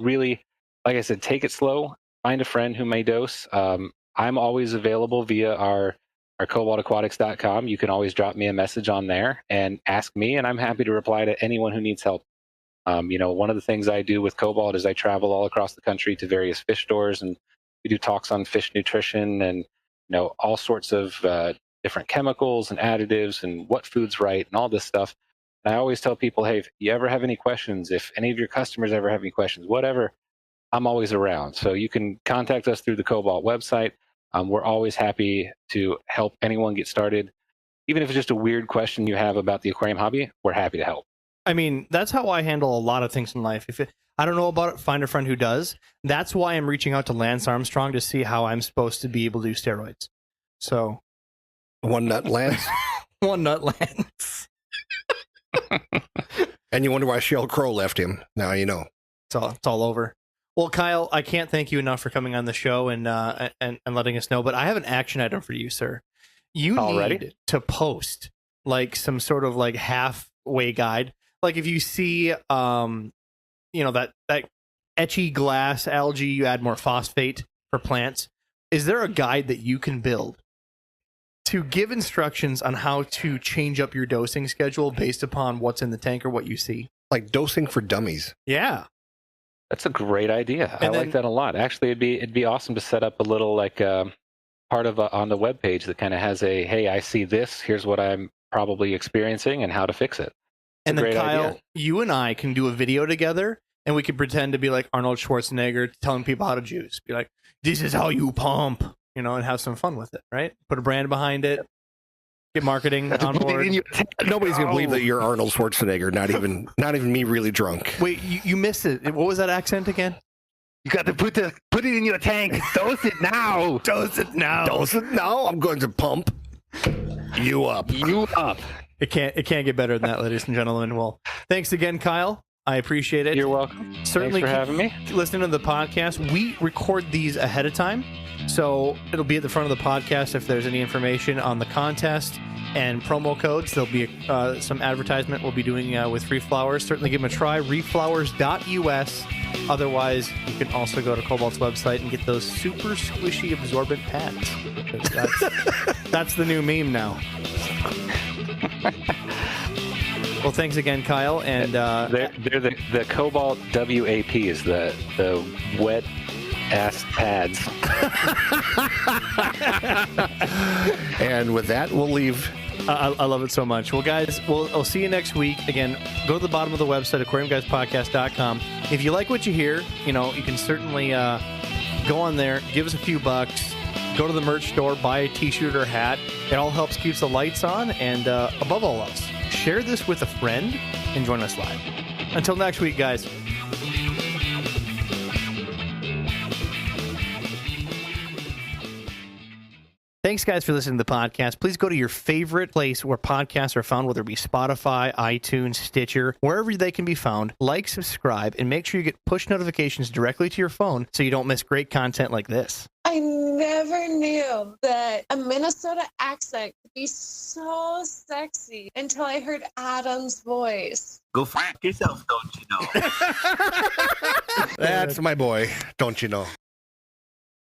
really, like I said, take it slow. Find a friend who may dose. I'm always available via our cobaltaquatics.com. You can always drop me a message on there and ask me, and I'm happy to reply to anyone who needs help. One of the things I do with Cobalt is I travel all across the country to various fish stores, and we do talks on fish nutrition and all sorts of different chemicals and additives and what food's right and all this stuff. And I always tell people, hey, if you ever have any questions, if any of your customers ever have any questions, whatever, I'm always around. So you can contact us through the Cobalt website. We're always happy to help anyone get started. Even if it's just a weird question you have about the aquarium hobby, we're happy to help. I mean, that's how I handle a lot of things in life. I don't know about it, find a friend who does. That's why I'm reaching out to Lance Armstrong to see how I'm supposed to be able to do steroids. So, One nut Lance. One nut Lance. And you wonder why Sheryl Crow left him. Now you know. It's all over. Well, Kyle, I can't thank you enough for coming on the show and letting us know. But I have an action item for you, sir. You need to post like some sort of like halfway guide. Like if you see, that etchy glass algae, you add more phosphate for plants. Is there a guide that you can build to give instructions on how to change up your dosing schedule based upon what's in the tank or what you see? Like dosing for dummies. Yeah. That's a great idea. I like that a lot. Actually, it'd be awesome to set up a little like part of on the webpage that kind of has a, hey, I see this. Here's what I'm probably experiencing and how to fix it. And then Kyle, you and I can do a video together, and we can pretend to be like Arnold Schwarzenegger telling people how to juice. Be like, this is how you pump, and have some fun with it, right? Put a brand behind it. Get marketing on board. Nobody's gonna believe that you're Arnold Schwarzenegger. Not even me, really drunk. Wait, you missed it. What was that accent again? You got to put it in your tank. Dose it now. Dose it now. Dose it now. I'm going to pump you up. You up. It can't get better than that, ladies and gentlemen. Well, thanks again, Kyle. I appreciate it. You're welcome. Certainly Thanks for having me. Listening to the podcast, we record these ahead of time, so it'll be at the front of the podcast if there's any information on the contest and promo codes. There'll be some advertisement we'll be doing with Reeflowers. Certainly give them a try. Reeflowers.us. Otherwise, you can also go to Cobalt's website and get those super squishy absorbent pads. That's the new meme now. Well, thanks again, Kyle. And they're the Cobalt WAP is the wet ass pads. And with that, we'll leave. I love it so much. Well, guys, I'll see you next week. Again, go to the bottom of the website, aquariumguyspodcast.com. If you like what you hear, you can certainly go on there, give us a few bucks, go to the merch store, buy a t-shirt or hat. It all helps keeps the lights on. And above all else, share this with a friend and join us live. Until next week, guys. Thanks, guys, for listening to the podcast. Please go to your favorite place where podcasts are found, whether it be Spotify, iTunes, Stitcher, wherever they can be found. Like, subscribe, and make sure you get push notifications directly to your phone so you don't miss great content like this. I never knew that a Minnesota accent could be so sexy until I heard Adam's voice. Go fuck yourself, don't you know? That's my boy. Don't you know?